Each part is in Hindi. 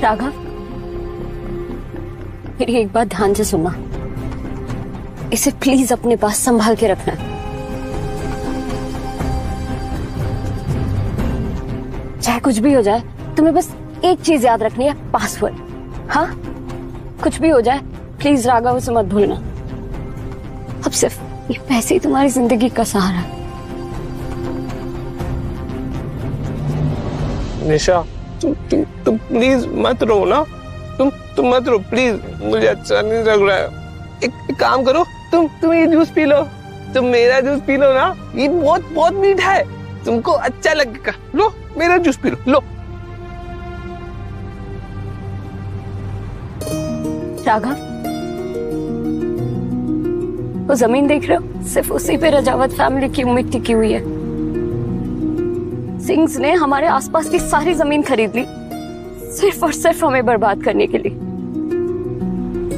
राघव, मेरी एक बात ध्यान से सुनना, इसे प्लीज अपने पास संभाल के रखना। चाहे कुछ भी हो जाए, तुम्हें बस एक चीज याद रखनी है, पासवर्ड। हाँ, कुछ भी हो जाए प्लीज राघव उसे मत भूलना। अब सिर्फ ये पैसे ही तुम्हारी जिंदगी का सहारा है। निशा, तुम प्लीज मत रो ना, तुम मत रो प्लीज, मुझे अच्छा नहीं लग रहा है। एक काम करो, तुम ये जूस पी लो, तुम मेरा जूस पी लो ना, ये बहुत बहुत मीठा है, तुमको अच्छा लगेगा। लो मेरा जूस पी लो। राघव, वो जमीन देख रहे हो, सिर्फ उसी पे रजावत फैमिली की उम्मीद टिकी हुई है। सिंग्स ने हमारे आसपास की सारी जमीन खरीद ली, सिर्फ और सिर्फ हमें बर्बाद करने के लिए।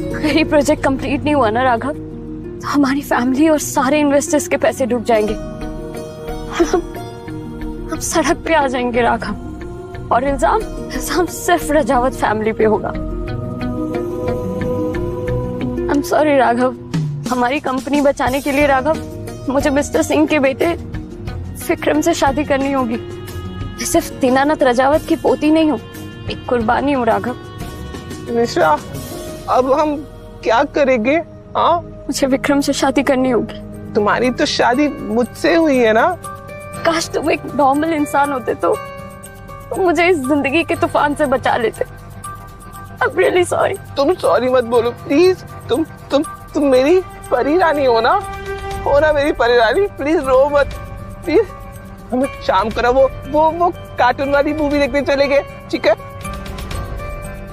अगर ये प्रोजेक्ट कंप्लीट नहीं हुआ ना राघव, तो हमारी फैमिली और सारे इन्वेस्टर्स के पैसे डूब जाएंगे। हम सड़क पे आ जाएंगे राघव, और इल्जाम सिर्फ रजावत फैमिली पे होगा। आई एम सॉरी राघव, हमारी कंपनी बचाने के लिए राघव, मुझे मिस्टर सिंह के बेटे विक्रम से शादी करनी होगी। मैं सिर्फ दीनानाथ रजावत की पोती नहीं हूँ, एक कुर्बानी हूँ राघव। निशा, अब हम क्या करेंगे? हाँ, मुझे विक्रम से शादी करनी होगी। तुम्हारी तो शादी मुझसे हुई है ना। काश तुम एक नॉर्मल इंसान होते तो मुझे इस जिंदगी के तूफान से बचा लेते। I'm really sorry। तुम सॉरी मत बोलो प्लीज, तुम मेरी परी रानी हो ना मेरी परी रानी, प्लीज रो मत प्लीज। हम शाम को ना वो कार्टून वाली मूवी देखने चले गए, ठीक है?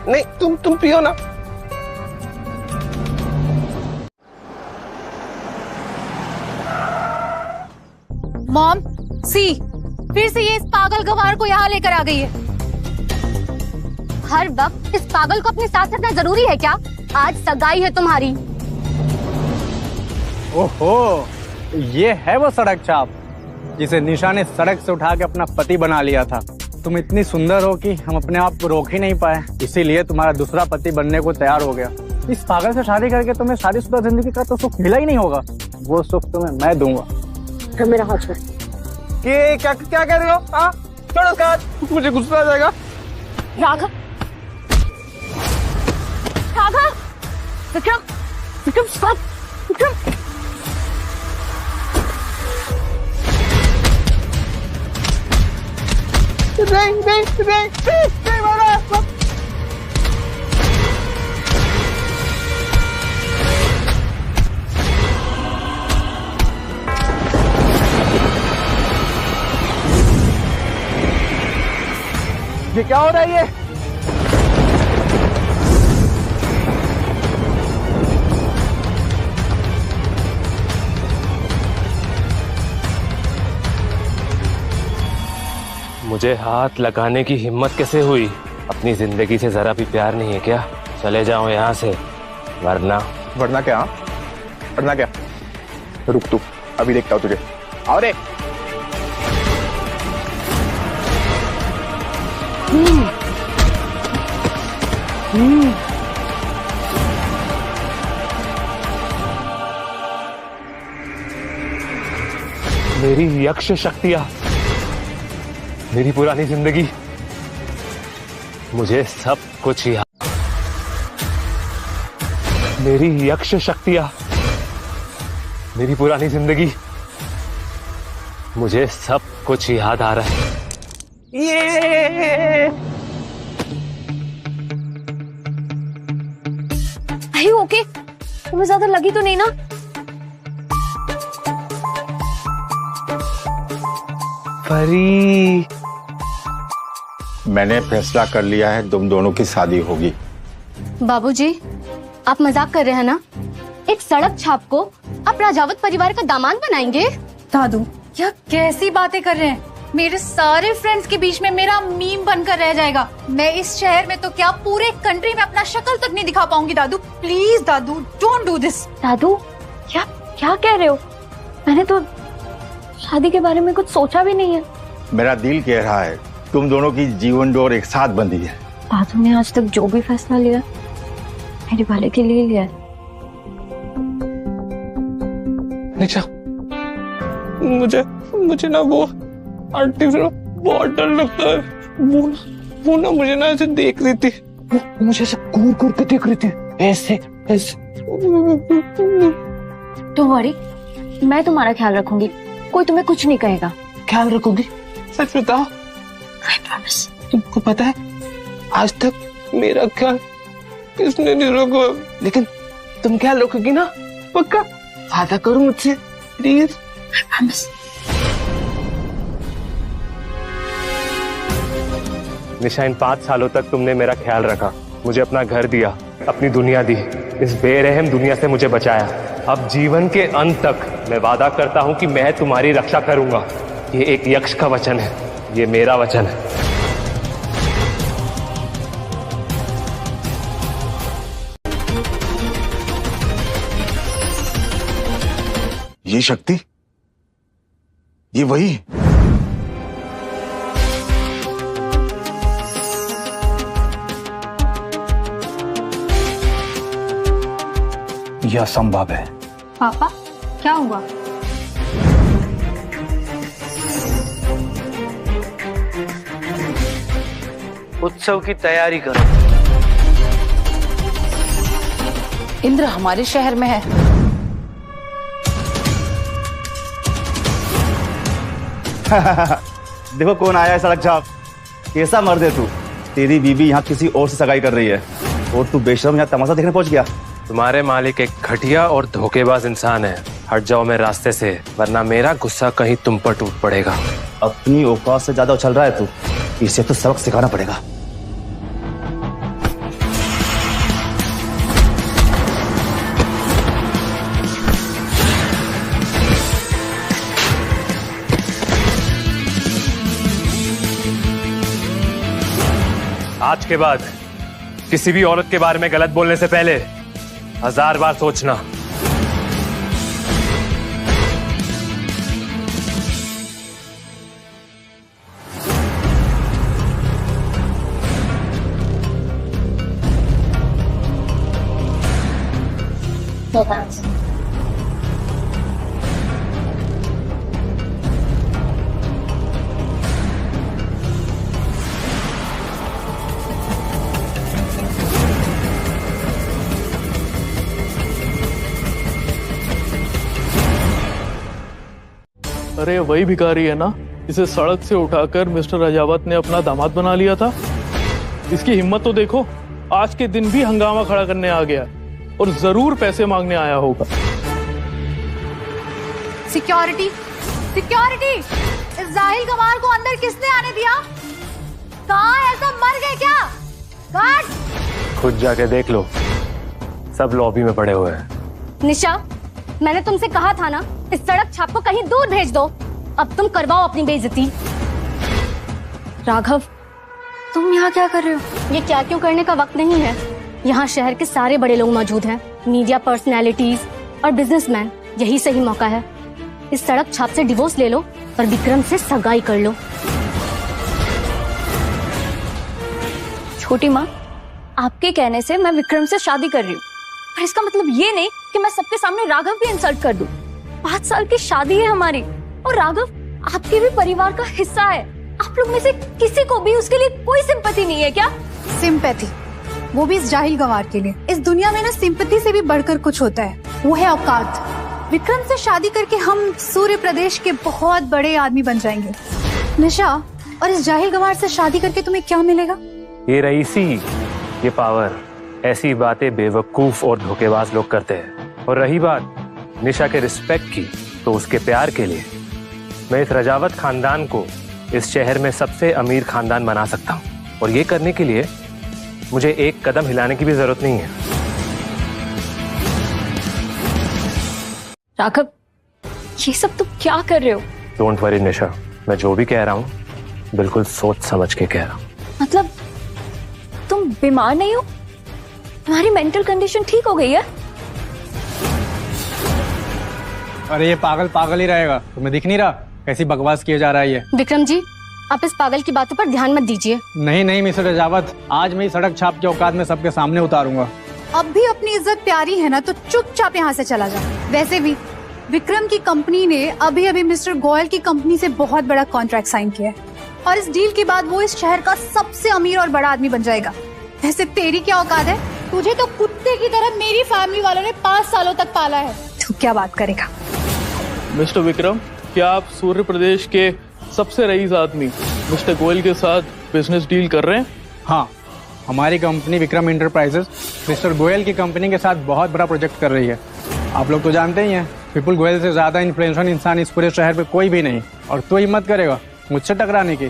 नहीं, तुम पियो ना। मॉम, सी, फिर से ये इस पागल गवार को यहाँ लेकर आ गई है। हर वक्त इस पागल को अपने साथ रखना जरूरी है क्या? आज सगाई है तुम्हारी। ओहो, ये है वो सड़क छाप जिसे निशा ने सड़क से उठा के अपना पति बना लिया था। तुम इतनी सुंदर हो कि हम अपने आप को रोक ही नहीं पाए, इसीलिए तुम्हारा दूसरा पति बनने को तैयार हो गया। इस पागल से शादी करके तुम्हें शादीशुदा जिंदगी का तो सुख मिला ही नहीं होगा, वो सुख तुम्हें मैं दूंगा। तो मेरा हाथ छोड़। क्या कह रहे हो? हाँ, छोड़ो उसका हाथ, मुझे गुस्सा आ जाएगा। राघव, विक्रम स्टॉप, विक्रम। नहीं मारो। ये क्या हो रहा है? ये मुझे हाथ लगाने की हिम्मत कैसे हुई? अपनी जिंदगी से जरा भी प्यार नहीं है क्या? चले जाओ यहाँ से, वरना क्या? वरना क्या? रुक तू, अभी देखता हूँ तुझे। आओ रे। मेरी यक्ष शक्तियां, मेरी पुरानी जिंदगी, मुझे सब कुछ याद। मेरी यक्ष शक्तियां, मेरी पुरानी जिंदगी, मुझे सब कुछ याद आ रहा है। ये ओके, तुम्हें ज्यादा लगी तो नहीं ना? परी, मैंने फैसला कर लिया है, तुम दोनों की शादी होगी। बाबूजी, आप मजाक कर रहे हैं ना? एक सड़क छाप को आप राजावत परिवार का दामाद बनाएंगे? दादू, क्या कैसी बातें कर रहे हैं? मेरे सारे फ्रेंड्स के बीच में मेरा मीम बनकर रह जाएगा। मैं इस शहर में तो क्या पूरे कंट्री में अपना शक्ल तक नहीं दिखा पाऊंगी। दादू प्लीज, दादू डोंट डू दिस। दादू, क्या कह रहे हो? मैंने तो शादी के बारे में कुछ सोचा भी नहीं है। मेरा दिल कह रहा है तुम दोनों की जीवन डोर एक साथ बंधी है, दादू ने आज तक जो भी फैसला लिया मेरे भले के लिए लिया है। निशा, मुझे ना वो आंटी से बहुत डर लगता है। वो ना मुझे ना ऐसे देख रही थी, वो मुझे ऐसे घूर घूर के देख रही थी, ऐसे ऐसे। डोंट वरी, मैं तुम्हारा ख्याल रखूंगी, कोई तुम्हें कुछ नहीं कहेगा। ख्याल रखोगी? सच बताओ। I promise. तुमको पता है आज तक मेरा ख्याल किसने नहीं रखा, लेकिन तुम ख्याल रखोगी ना? पक्का? वादा करो मुझसे, प्लीज। I promise. निशा, इन 5 सालों तक तुमने मेरा ख्याल रखा, मुझे अपना घर दिया, अपनी दुनिया दी, इस बेरहम दुनिया से मुझे बचाया। अब जीवन के अंत तक मैं वादा करता हूं कि मैं तुम्हारी रक्षा करूंगा। ये एक यक्ष का वचन है, ये मेरा वचन है। ये शक्ति, ये वही है। यह असंभव है। पापा क्या हुआ? उत्सव की तैयारी करो। इंद्र हमारे शहर में है। देखो कौन आया है सड़क छाप। कैसा मर्द है तू? तेरी बीबी यहाँ किसी और से सगाई कर रही है और तू बेशरम यहाँ तमाशा देखने पहुंच गया। तुम्हारे मालिक एक घटिया और धोखेबाज इंसान है। हट जाओ मेरे रास्ते से, वरना मेरा गुस्सा कहीं तुम पर टूट पड़ेगा। अपनी औकात से ज्यादा उछल रहा है तू, इसे तो सबक सिखाना पड़ेगा। आज के बाद किसी भी औरत के बारे में गलत बोलने से पहले 1000 बार सोचना। अरे वही भिखारी है ना, इसे सड़क से उठाकर मिस्टर राजावत ने अपना दामाद बना लिया था। इसकी हिम्मत तो देखो, आज के दिन भी हंगामा खड़ा करने आ गया और जरूर पैसे मांगने आया होगा। Security, security! इस जाहिल गवार को अंदर किसने आने दिया? कहाँ है? सब मर गए क्या? गार्ड! खुद जाके देख लो, सब लॉबी में पड़े हुए हैं। निशा, मैंने तुमसे कहा था ना, इस सड़क छाप को कहीं दूर भेज दो। अब तुम करवाओ अपनी बेइज्जती। राघव, तुम यहाँ क्या कर रहे हो? ये क्या क्यों करने का वक्त नहीं है। यहाँ शहर के सारे बड़े लोग मौजूद हैं, मीडिया पर्सनैलिटीज और बिजनेसमैन। यही सही मौका है। इस सड़क छाप से डिवोर्स ले लो और विक्रम से सगाई कर लो। छोटी माँ, आपके कहने से मैं विक्रम से शादी कर रही हूँ, पर इसका मतलब ये नहीं कि मैं सबके सामने राघव की इंसल्ट कर दूं। 5 साल की शादी है हमारी और राघव आपके भी परिवार का हिस्सा है। आप लोग में से किसी को भी उसके लिए कोई सिंपैथी नहीं है क्या? सिंपैथी? वो भी इस जाहिल गवार के लिए। इस दुनिया में ना सिंपैथी से भी बढ़कर कुछ होता है, वो है औकात। विक्रम से शादी करके हम सूर्य प्रदेश के बहुत बड़े आदमी बन जाएंगे। निशा, और इस जाहिल गवार से शादी करके तुम्हें क्या मिलेगा? ये रईसी, ये पावर, ऐसी बातें बेवकूफ और धोखेबाज लोग करते हैं। और रही बात निशा के रिस्पेक्ट की, तो उसके प्यार के लिए मैं इस रजावत खानदान को इस शहर में सबसे अमीर खानदान बना सकता हूँ। और ये करने के लिए मुझे एक कदम हिलाने की भी जरूरत नहीं है। राघव, ये सब तुम क्या कर रहे हो? डोंट वरी निशा, मैं जो भी कह रहा हूँ बिल्कुल सोच समझ के कह रहा हूँ। मतलब तुम बीमार नहीं हो? तुम्हारी मेंटल कंडीशन ठीक हो गई है? अरे ये पागल पागल ही रहेगा, तुम्हें दिख नहीं रहा कैसी बकवास किए जा रहा है ये? विक्रम जी, आप इस पागल की बातों पर ध्यान मत दीजिए। नहीं नहीं मिस्टर रजावत, आज मैं सड़क छाप के औकात में सबके सामने उतारूंगा। अब भी अपनी इज्जत प्यारी है ना तो चुपचाप यहाँ से चला जा। वैसे भी विक्रम की कंपनी ने अभी अभी मिस्टर गोयल की कंपनी से बहुत बड़ा कॉन्ट्रैक्ट साइन किया है और इस डील के बाद वो इस शहर का सबसे अमीर और बड़ा आदमी बन जाएगा। वैसे तेरी क्या औकात है? तुझे तो कुत्ते की तरह मेरी फैमिली वालों ने 5 सालों तक पाला है, तू क्या बात करेगा? मिस्टर विक्रम, क्या आप सूर्य प्रदेश के सबसे रईस आदमी मिस्टर गोयल के साथ बिजनेस डील कर रहे हैं? हाँ, हमारी company Vikram enterprises mister Goyal की कंपनी के साथ बहुत बड़ा प्रोजेक्ट कर रही है। आप लोग तो जानते ही हैं, विपुल गोयल से ज्यादा इन्फ्लुएंशियल इंसान इस पूरे शहर पे कोई भी नहीं, और तू हिम्मत करेगा मुझसे टकराने की?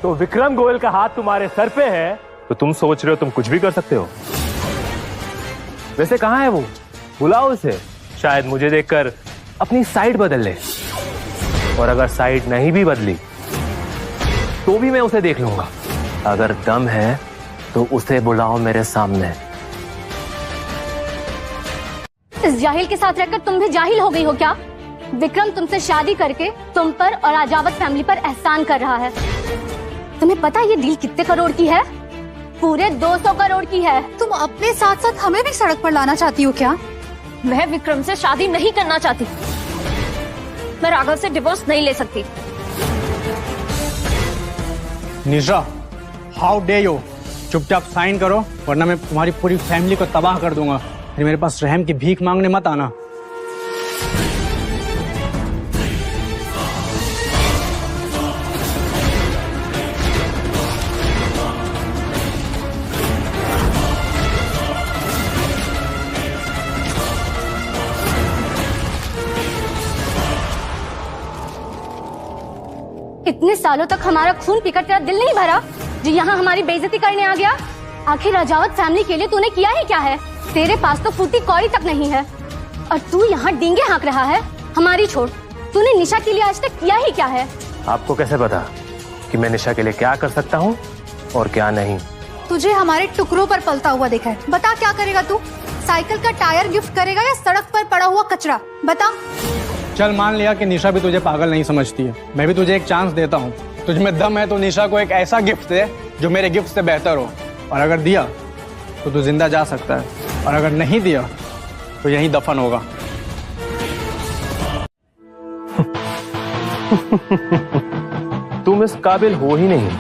तो विक्रम गोयल का हाथ तुम्हारे सर पे है तो तुम सोच रहे हो तुम कुछ भी कर सकते हो? वैसे कहाँ है वो? बुलाओ उसे, शायद मुझे देखकर अपनी साइड बदल ले। और अगर साइड नहीं भी बदली तो भी मैं उसे देख लूंगा। अगर दम है तो उसे बुलाओ मेरे सामने। इस जाहिल के साथ रहकर तुम भी जाहिल हो गई हो क्या? विक्रम तुमसे शादी करके तुम पर और राजावत फैमिली पर एहसान कर रहा है। तुम्हें पता है ये डील कितने करोड़ की है? पूरे 200 करोड़ की है। तुम अपने साथ साथ हमें भी सड़क पर लाना चाहती हो क्या? मैं विक्रम से शादी नहीं करना चाहती। मैं राघव से डिवोर्स नहीं ले सकती। निशा, हाउ डे यू! चुपचाप साइन करो वरना मैं तुम्हारी पूरी फैमिली को तबाह कर दूंगा। फिर मेरे पास रहम की भीख मांगने मत आना। इतने सालों तक हमारा खून पीकर तेरा दिल नहीं भरा जो यहाँ हमारी बेइज्जती करने आ गया? आखिर राजावत फैमिली के लिए तूने किया ही क्या है? तेरे पास तो फूटी कौड़ी तक नहीं है और तू यहाँ डींगे हाँक रहा है। हमारी छोड़, तूने निशा के लिए आज तक किया ही क्या है? आपको कैसे पता कि मैं निशा के लिए क्या कर सकता हूँ और क्या नहीं? तुझे हमारे टुकड़ों पर पलता हुआ देखा है। बता क्या करेगा तू? साइकिल का टायर गिफ्ट करेगा या सड़क पर पड़ा हुआ कचरा? बता। चल मान लिया कि निशा भी तुझे पागल नहीं समझती है, मैं भी तुझे एक चांस देता हूँ। तुझ में दम है तो निशा को एक ऐसा गिफ्ट दे जो मेरे गिफ्ट से बेहतर हो, और अगर दिया तो तू जिंदा जा सकता है, और अगर नहीं दिया तो यहीं दफन होगा। तुम इस काबिल हो ही नहीं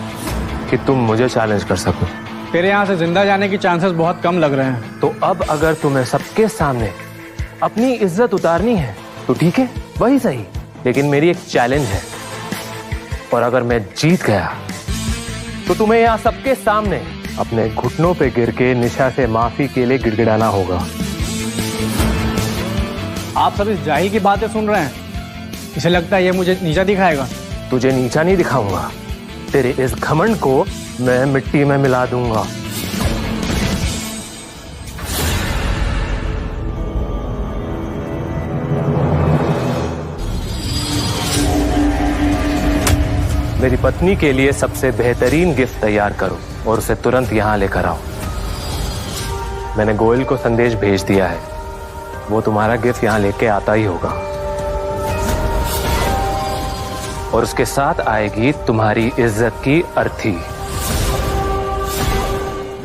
कि तुम मुझे चैलेंज कर सको। तेरे यहाँ से जिंदा जाने की चांसेस बहुत कम लग रहे हैं। तो अब अगर तुम्हें सबके सामने अपनी इज्जत उतारनी है तो ठीक है, वही सही, लेकिन मेरी एक चैलेंज है, और अगर मैं जीत गया तो तुम्हें यहाँ सबके सामने अपने घुटनों पे गिर के निशा से माफी के लिए गिड़गिड़ाना होगा। आप सब इस जाहिल की बातें सुन रहे हैं? इसे लगता है ये मुझे नीचा दिखाएगा? तुझे नीचा नहीं दिखाऊंगा, तेरे इस घमंड को मैं मिट्टी में मिला दूंगा। मेरी पत्नी के लिए सबसे बेहतरीन गिफ्ट तैयार करो और उसे तुरंत यहां लेकर आओ। मैंने गोयल को संदेश भेज दिया है, वो तुम्हारा गिफ्ट यहां लेके आता ही होगा, और उसके साथ आएगी तुम्हारी इज्जत की अर्थी।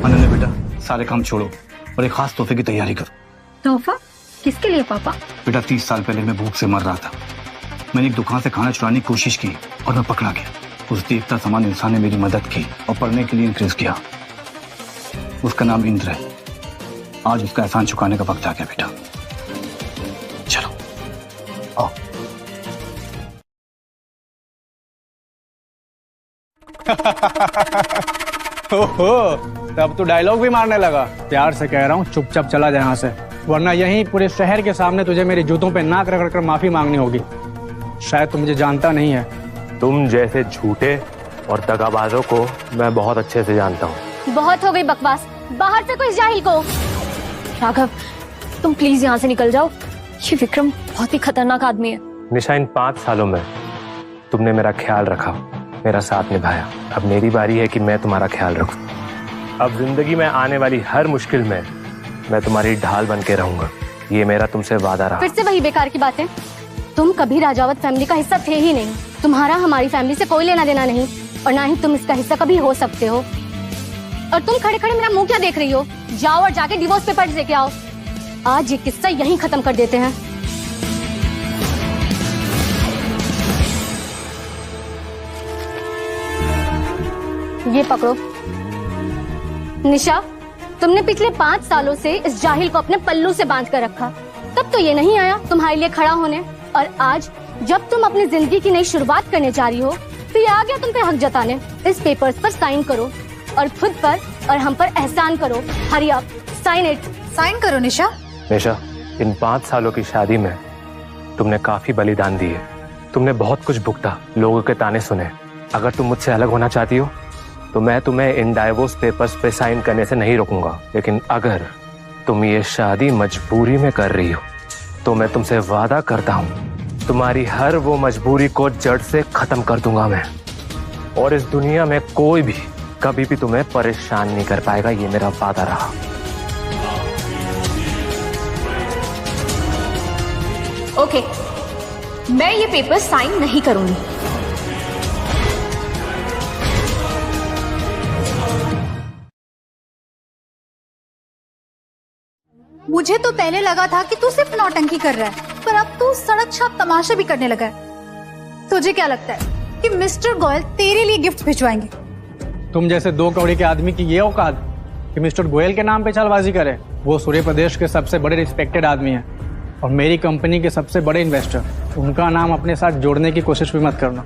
अनन्या बेटा, सारे काम छोड़ो और एक खास तोहफे की तैयारी करो। तोहफा? किसके लिए पापा? बेटा 30 साल पहले मैं भूख से मर रहा था। मैंने एक दुकान से खाना चुराने की कोशिश की और मैं पकड़ा गया। उस देवता समान इंसान ने मेरी मदद की और पढ़ने के लिए इंकरेज किया। उसका नाम इंद्र है। आज उसका एहसान चुकाने का वक्त आ गया बेटा। चलो आओ। ओहो, तब तो डायलॉग भी मारने लगा। प्यार से कह रहा हूँ चुपचाप चला जाए यहाँ से, वरना यहीं पूरे शहर के सामने तुझे मेरे जूतों पे नाक रगड़ कर माफी मांगनी होगी। शायद तू मुझे जानता नहीं है। तुम जैसे झूठे और दगाबाजों को मैं बहुत अच्छे से जानता हूँ। बहुत हो गई बकवास, बाहर से कोई जाहिल को। राघव, तुम प्लीज यहाँ से निकल जाओ। ये विक्रम बहुत ही खतरनाक आदमी है। निशा, इन 5 सालों में तुमने मेरा ख्याल रखा, मेरा साथ निभाया। अब मेरी बारी है कि मैं तुम्हारा ख्याल रखूं। अब जिंदगी में आने वाली हर मुश्किल में मैं तुम्हारी ढाल बन के रहूंगा। ये मेरा तुमसे वादा रहा। फिर से वही बेकार की बातें। तुम कभी राजावत फैमिली का हिस्सा थे ही नहीं। तुम्हारा हमारी फैमिली से कोई लेना देना नहीं और ना ही तुम इसका हिस्सा कभी हो सकते हो। और तुम खड़े खड़े मेरा मुंह क्या देख रही हो? जाओ और जाके डिवोर्स पेपर्स लेके आओ। आज ये किस्सा यहीं खत्म कर देते हैं। ये पकड़ो। निशा, तुमने पिछले 5 सालों से इस जाहिल को अपने पल्लू से बांध कर रखा, तब तो ये नहीं आया तुम्हारे लिए खड़ा होने। और आज जब तुम अपनी जिंदगी की नई शुरुआत करने जा रही हो तो ये आ गया तुम पे हक जताने। इस पेपर्स पर साइन करो और खुद पर और हम पर एहसान करो। Hurry up, sign it. Sign करो निशा। निशा, इन 5 सालों की शादी में तुमने काफी बलिदान दिए। तुमने बहुत कुछ भुगता, लोगों के ताने सुने। अगर तुम मुझसे अलग होना चाहती हो तो मैं तुम्हें इन डाइवोर्स पेपर्स पे साइन करने से नहीं रोकूंगा। लेकिन अगर तुम ये शादी मजबूरी में कर रही हो तो मैं तुमसे वादा करता हूँ तुम्हारी हर वो मजबूरी को जड़ से खत्म कर दूंगा मैं। और इस दुनिया में कोई भी कभी भी तुम्हें परेशान नहीं कर पाएगा, ये मेरा वादा रहा। ओके, मैं ये पेपर साइन नहीं करूंगी। मुझे तो पहले लगा था कि तू सिर्फ नौटंकी कर रहा है, पर अब तू सड़क छाप तमाशे भी करने लगा है। तुझे क्या लगता है कि मिस्टर गोयल तेरे लिए गिफ्ट भिजवाएंगे? तुम जैसे 2 कौड़ी के आदमी की ये औकात कि मिस्टर गोयल के नाम पे चालबाजी करे? वो सूर्य प्रदेश के सबसे बड़े रिस्पेक्टेड आदमी हैं और मेरी कंपनी के सबसे बड़े इन्वेस्टर। उनका नाम अपने साथ जोड़ने की कोशिश भी मत करना,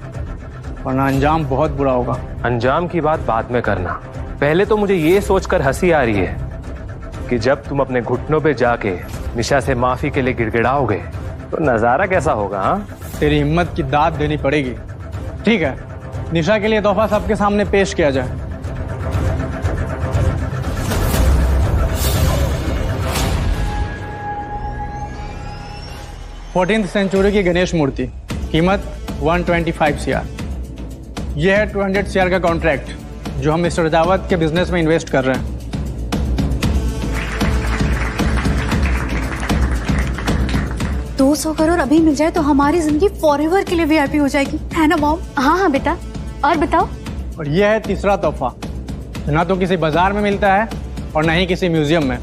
वरना अंजाम बहुत बुरा होगा। अंजाम की बात बाद में करना, पहले तो मुझे ये सोचकर हंसी आ रही है कि जब तुम अपने घुटनों पे जाके निशा से माफी के लिए गिड़गिड़ाओगे तो नजारा कैसा होगा। हाँ, तेरी हिम्मत की दाद देनी पड़ेगी। ठीक है, निशा के लिए तोहफा सबके सामने पेश किया जाए। फोर्टीन्थ सेंचुरी की गणेश मूर्ति, कीमत 125 CR। यह है 200 CR का कॉन्ट्रैक्ट जो हम मिस्टर राजावत के बिजनेस में इन्वेस्ट कर रहे हैं। 200 करोड़ अभी मिल जाए तो हमारी जिंदगी फॉरएवर के लिए वीआईपी हो जाएगी, है ना मॉम? हाँ हाँ बेटा, और बताओ। और यह है तीसरा तोहफा, ना तो किसी बाजार में मिलता है और ना ही किसी म्यूजियम में।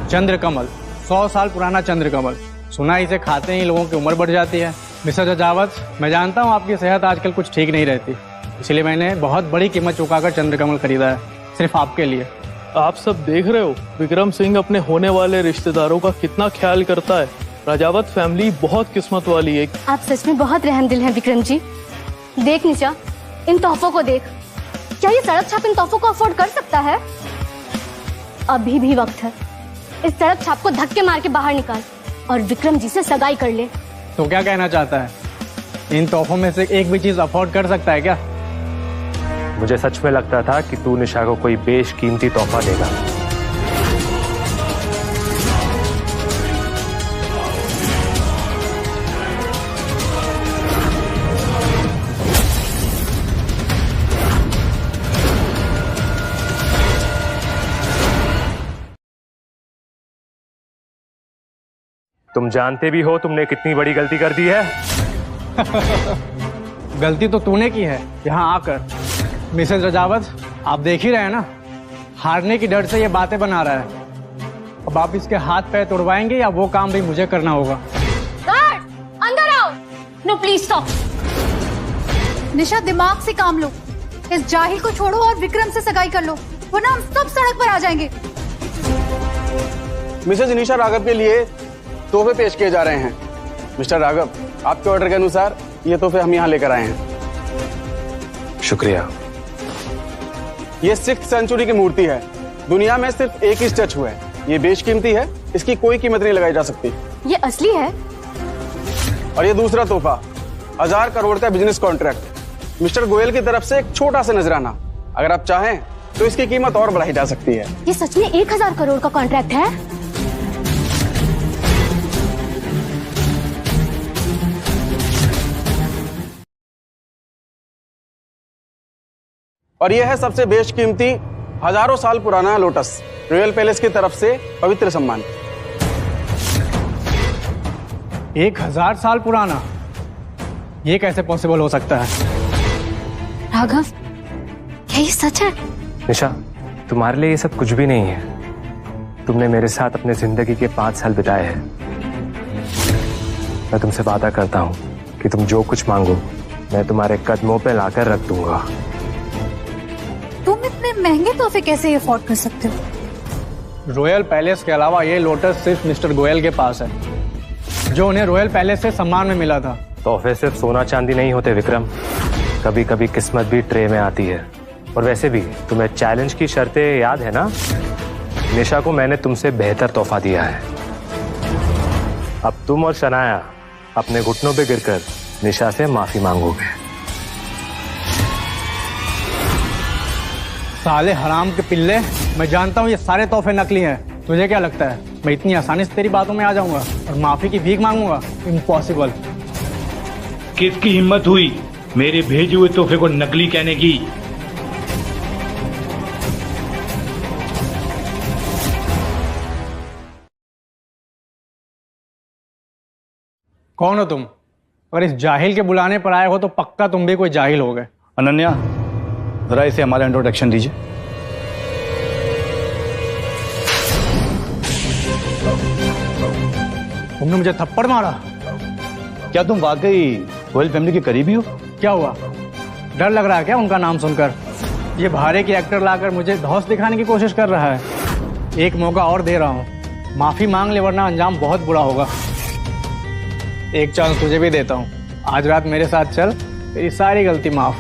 चंद्रकमल, 100 साल पुराना चंद्रकमल। सुना इसे खाते ही लोगों की उम्र बढ़ जाती है। मिस्टर राजावत, मैं जानता हूँ आपकी सेहत आजकल कुछ ठीक नहीं रहती, इसलिए मैंने बहुत बड़ी कीमत चुकाकर चंद्रकमल खरीदा है, सिर्फ आपके लिए। आप सब देख रहे हो विक्रम सिंह अपने होने वाले रिश्तेदारों का कितना ख्याल करता है। राजावत फैमिली बहुत किस्मत वाली है। आप सच में बहुत रहमदिल हैं विक्रम जी। देख निशा, इन तोहफों को देख। क्या ये सड़क छाप इन तोहफों को अफोर्ड कर सकता है? अभी भी वक्त है। इस सड़क छाप को धक्के मार के बाहर निकाल और विक्रम जी से सगाई कर ले। तो क्या कहना चाहता है? इन तोहफों में से एक भी चीज अफोर्ड कर सकता है क्या? मुझे सच में लगता था कि तू निशा को कोई बेशकीमती तोहफा देगा। तुम जानते भी हो तुमने कितनी बड़ी गलती कर दी है। गलती तो तूने की है यहाँ आकर। मिसेस राजावत, आप देख ही रहे हैं ना, हारने की डर से ये बातें बना रहा है। अब आप इसके हाथ पैर तोड़वाएंगे या वो काम भी मुझे करना होगा? गार्ड, अंदर आओ। No please stop. निशा, दिमाग से काम लो। इस जाहिल को छोड़ो और विक्रम से सगाई कर लो, वरना हम सब सड़क पर आ जाएंगे। मिसेज निशा राघव के लिए तोहफे पेश किए जा रहे हैं। मिस्टर राघव, आपके ऑर्डर के अनुसार ये तोहफे हम यहाँ लेकर आए हैं। शुक्रिया। ये 6th सेंचुरी की मूर्ति है। दुनिया में सिर्फ एक ही स्टैचू है। ये बेशकीमती है, इसकी कोई कीमत नहीं लगाई जा सकती। ये असली है। और ये दूसरा तोहफा 1000 करोड़ का बिजनेस कॉन्ट्रैक्ट, मिस्टर गोयल की तरफ से एक छोटा सा नजराना। अगर आप चाहें तो इसकी कीमत और बढ़ाई जा सकती है। ये सच में 1000 करोड़ का कॉन्ट्रैक्ट है? और यह है सबसे बेशकीमती हजारों साल पुराना लोटस, रॉयल पैलेस की तरफ से पवित्र सम्मान। 1000 साल पुराना? ये कैसे पॉसिबल हो सकता है? राघव, क्या ये सच है? निशा, तुम्हारे लिए ये सब कुछ भी नहीं है। तुमने मेरे साथ अपने जिंदगी के 5 साल बिताए हैं। मैं तुमसे वादा करता हूँ कि तुम जो कुछ मांगो मैं तुम्हारे कदमों पे लाकर रख दूंगा। तुम इतने महंगे तोहफे कैसे अफोर्ड कर सकते हो? रॉयल पैलेस के अलावा ये लोटस सिर्फ मिस्टर गोयल के पास है, जो उन्हें रॉयल पैलेस से सम्मान में मिला था। तोहफे सिर्फ सोना चांदी नहीं होते विक्रम, कभी कभी किस्मत भी ट्रे में आती है। और वैसे भी तुम्हें चैलेंज की शर्तें याद है ना? निशा को मैंने तुमसे बेहतर तोहफा दिया है। अब तुम और शनाया अपने घुटनों पे गिरकर निशा से माफी मांगोगे। साले हराम के पिल्ले, मैं जानता हूँ ये सारे तोहफे नकली हैं। तुझे क्या लगता है मैं इतनी आसानी से तेरी बातों में आ जाऊंगा और माफी की भीख मांगूंगा? इम्पॉसिबल। किसकी हिम्मत हुई मेरे भेजे हुए तोहफे को नकली कहने की? कौन हो तुम? अगर इस जाहिल के बुलाने पर आए हो तो पक्का तुम भी कोई जाहिल हो गए। अनन्या, जरा इसे हमारा इंट्रोडक्शन दीजिए। तुमने मुझे थप्पड़ मारा? क्या तुम वाकई गोयल फैमिली के करीबी हो? क्या हुआ, डर लग रहा है क्या उनका नाम सुनकर? ये भारे की एक्टर लाकर मुझे धौंस दिखाने की कोशिश कर रहा है। एक मौका और दे रहा हूँ, माफी मांग ले वरना अंजाम बहुत बुरा होगा। एक चांस तुझे भी देता हूँ, आज रात मेरे साथ चल, तेरी सारी गलती माफ।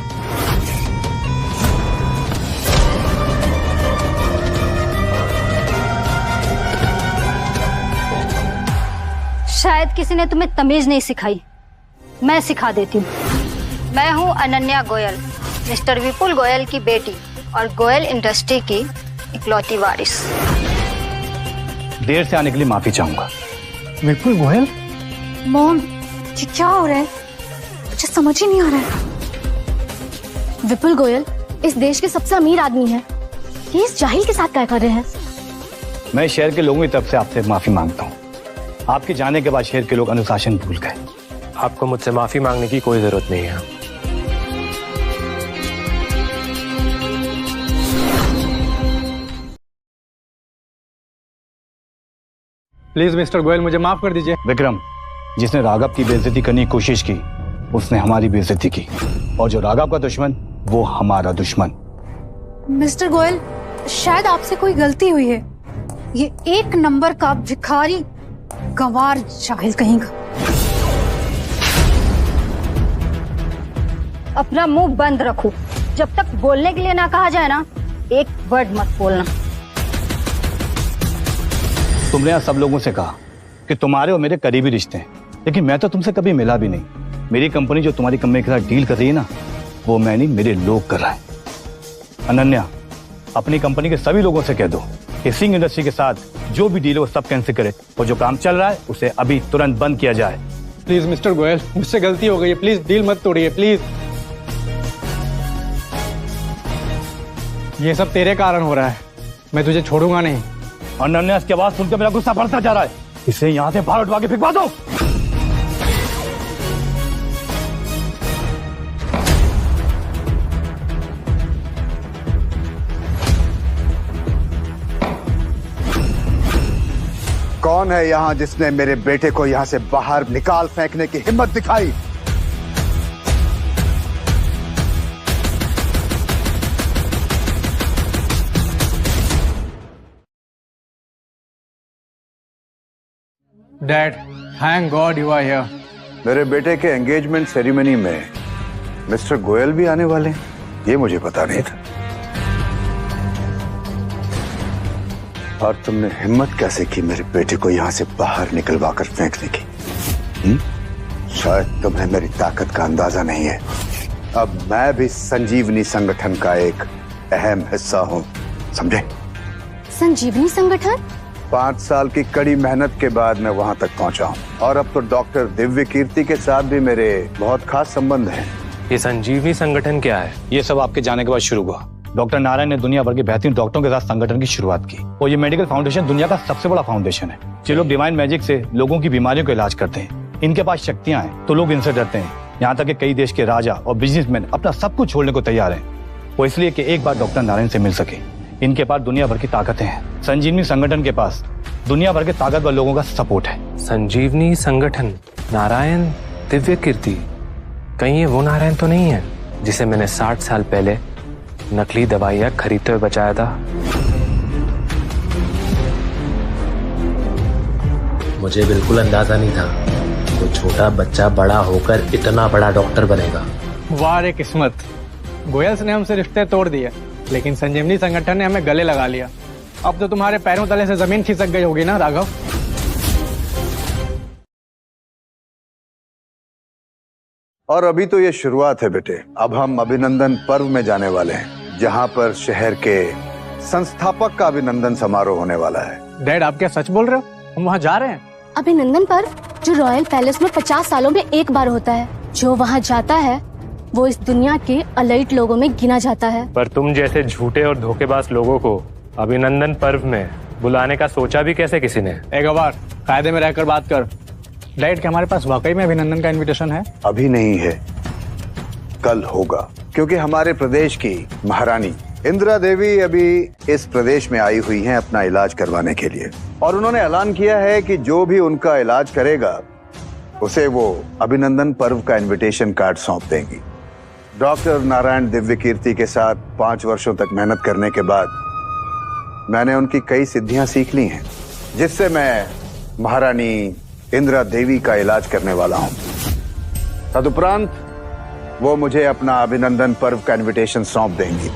शायद किसी ने तुम्हें तमीज नहीं सिखाई, मैं सिखा देती हूँ। मैं हूँ अनन्या गोयल, मिस्टर विपुल गोयल की बेटी और गोयल इंडस्ट्री की इकलौती वारिस। देर से आने के लिए माफी चाहूंगा। विपुल गोयल? मॉम, ये क्या हो रहा है? मुझे समझ ही नहीं आ रहा है। विपुल गोयल इस देश के सबसे अमीर आदमी हैं। ये इस जाहिल के साथ क्या कर रहे हैं? मैं शहर के लोगों की तरफ से आपसे माफी मांगता हूँ। आपके जाने के बाद शहर के लोग अनुशासन भूल गए। आपको मुझसे माफी मांगने की कोई जरूरत नहीं है। प्लीज मिस्टर गोयल, मुझे माफ कर दीजिए। विक्रम, जिसने राघव की बेइज्जती करने की कोशिश की उसने हमारी बेइज्जती की, और जो राघव का दुश्मन वो हमारा दुश्मन। मिस्टर गोयल, शायद आपसे कोई गलती हुई है। ये एक नंबर का भिखारी गंवार जाहिल कहेंगा। अपना मुंह बंद रखो, जब तक बोलने के लिए ना कहा जाए ना, एक वर्ड मत बोलना। तुमने यहाँ सब लोगों से कहा कि तुम्हारे और मेरे करीबी रिश्ते हैं, लेकिन मैं तो तुमसे कभी मिला भी नहीं। मेरी कंपनी जो तुम्हारी कंपनी के साथ डील कर रही है ना, वो मैं नहीं, मेरे लोग कर रहे हैं। अनन्या, अपनी कंपनी के सभी लोगों से कह दो कि सिंह इंडस्ट्री के साथ जो भी डील है वो सब कैंसिल करे, और जो काम चल रहा है उसे अभी तुरंत बंद किया जाए। प्लीज मिस्टर गोयल, मुझसे गलती हो गई है, प्लीज डील मत तोड़िए प्लीज। ये सब तेरे कारण हो रहा है, मैं तुझे छोड़ूंगा नहीं। अनन्या, इसकी आवाज सुनकर मेरा गुस्सा बढ़ता जा रहा है, इसे यहाँ से बाहर उठवा के फेंकवा दो। कौन है यहाँ जिसने मेरे बेटे को यहाँ से बाहर निकाल फेंकने की हिम्मत दिखाई? Dad, thank God you are here. मेरे बेटे के एंगेजमेंट सेरेमनी में मिस्टर गोयल भी आने वाले हैं, ये मुझे पता नहीं था। और तुमने हिम्मत कैसे की मेरे बेटे को यहाँ से बाहर निकलवा कर फेंकने की? शायद तुम्हें मेरी ताकत का अंदाजा नहीं है। अब मैं भी संजीवनी संगठन का एक अहम हिस्सा हूँ, समझे? संजीवनी संगठन? 5 साल की कड़ी मेहनत के बाद मैं वहाँ तक पहुँचा हूँ, और अब तो डॉक्टर दिव्य कीर्ति के साथ भी मेरे बहुत खास संबंध हैं। ये संजीवनी संगठन क्या है? ये सब आपके जाने के बाद शुरू हुआ। डॉक्टर नारायण ने दुनिया भर के बेहतरीन डॉक्टरों के साथ संगठन की शुरुआत की, और ये मेडिकल फाउंडेशन दुनिया का सबसे बड़ा फाउंडेशन है। जो लोग डिवाइन मैजिक से लोगों की बीमारियों का इलाज करते हैं। इनके पास शक्तियां हैं तो लोग इनसे डरते हैं। यहाँ तक कि कई देश के राजा और बिजनेसमैन अपना सब कुछ छोड़ने को तैयार हैं। वो इसलिए कि एक बार डॉक्टर नारायण से मिल सके। इनके पास दुनिया भर की ताकतें हैं। संजीवनी संगठन के पास दुनिया भर के ताकतवर लोगों का सपोर्ट है। संजीवनी संगठन, नारायण दिव्य कीर्ति, कहीं ये वो नारायण तो नहीं है जिसे मैंने 60 साल पहले नकली दवाइयां खरीदते हुए बचाया था? मुझे बिल्कुल अंदाजा नहीं था तो छोटा बच्चा बड़ा होकर इतना बड़ा डॉक्टर बनेगा। वाह रे किस्मत, गोयल्स ने हमसे रिश्ते तोड़ दिए लेकिन संजीवनी संगठन ने हमें गले लगा लिया। अब तो तुम्हारे पैरों तले से जमीन खिसक गई होगी ना राघव? और अभी तो ये शुरुआत है बेटे। अब हम अभिनंदन पर्व में जाने वाले हैं, जहां पर शहर के संस्थापक का अभिनंदन समारोह होने वाला है। डैड, आप क्या सच बोल रहे हो? हम वहाँ जा रहे हैं? अभिनंदन पर्व जो रॉयल पैलेस में 50 सालों में एक बार होता है। जो वहाँ जाता है वो इस दुनिया के अलाइट लोगों में गिना जाता है। पर तुम जैसे झूठे और धोखेबाज लोगों को अभिनंदन पर्व में बुलाने का सोचा भी कैसे किसी ने? एक बार कायदे में रहकर बात कर। डैड, क्या हमारे पास वाकई में अभिनंदन का इनविटेशन है? अभी नहीं है, कल होगा, क्योंकि हमारे प्रदेश की महारानी इंदिरा देवी अभी इस प्रदेश में आई हुई हैं अपना इलाज करवाने के लिए। और उन्होंने ऐलान किया है कि जो भी उनका इलाज करेगा उसे वो अभिनंदन पर्व का इनविटेशन कार्ड सौंप देंगी। डॉक्टर नारायण दिव्य कीर्ति के साथ 5 वर्षों तक मेहनत करने के बाद मैंने उनकी कई सिद्धियां सीख ली हैं, जिससे मैं महारानी इंदिरा देवी का इलाज करने वाला हूं। तदुपरांत वो मुझे अपना अभिनंदन पर्व का इनविटेशन सौंप देंगी।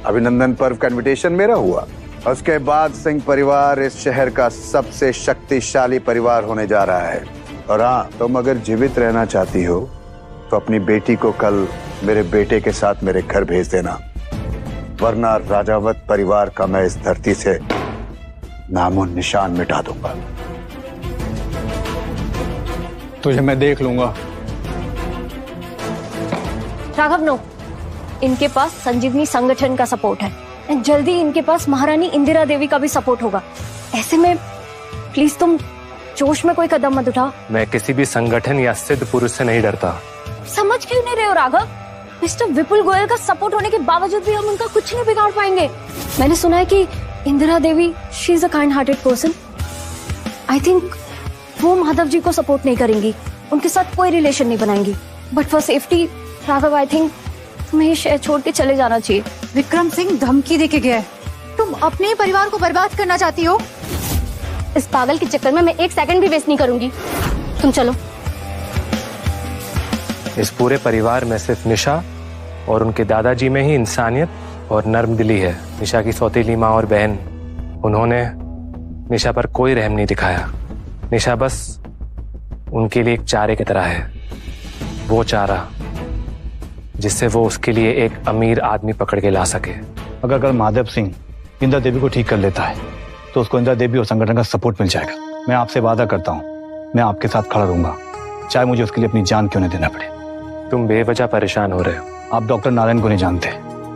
अभिनंदन पर्व का इनविटेशन मेरा हुआ, उसके बाद सिंह परिवार इस शहर का सबसे शक्तिशाली परिवार होने जा रहा है। और हाँ, तुम अगर जीवित रहना चाहती हो तो अपनी बेटी को कल मेरे बेटे के साथ मेरे घर भेज देना, वरना राजावत परिवार का मैं इस धरती से नामो निशान मिटा दूंगा। तुझे मैं देख लूंगा। राघव, नो, इनके पास संजीवनी संगठन का सपोर्ट है। जल्दी इनके पास महारानी इंदिरा देवी का भी सपोर्ट होगा। ऐसे में प्लीज तुम जोश में कोई कदम मत उठा। मैं किसी भी संगठन या सिद्ध पुरुष से नहीं डरता। समझ क्यों नहीं रहे हो राघव? मिस्टर विपुल गोयल का सपोर्ट होने के बावजूद भी हम उनका कुछ नहीं बिगाड़ पाएंगे। मैंने सुना है कि Indira Devi, she is a kind hearted person. I think वो माधव जी को सपोर्ट नहीं करेंगी, उनके साथ कोई रिलेशन नहीं बनाएंगी। But for safety Raghav, I think तुम्हें ये शहर छोड़ के चले जाना चाहिए। विक्रम सिंह धमकी देके गया है। तुम अपने ही परिवार को बर्बाद करना चाहती हो? इस पागल के चक्कर में मैं 1 सेकंड भी वेस्ट नहीं करूंगी। तुम चलो। इस पूरे परिवार में सिर्फ निशा और उनके दादाजी में ही इंसानियत और नर्म दिली है। निशा की सौतेली माँ और बहन, उन्होंने निशा पर कोई रहम नहीं दिखाया। निशा बस उनके लिए एक चारे की तरह है, वो चारा जिससे वो उसके लिए एक अमीर आदमी पकड़ के ला सके। अगर कल माधव सिंह इंदिरा देवी को ठीक कर लेता है तो उसको इंदिरा देवी और संगठन का सपोर्ट मिल जाएगा। मैं आपसे वादा करता हूँ, मैं आपके साथ खड़ा रहूंगा, चाहे मुझे उसके लिए अपनी जान क्यों नहीं देना पड़े। तुम बेवजह परेशान हो रहे हो। आप डॉक्टर नारायण को नहीं जानते।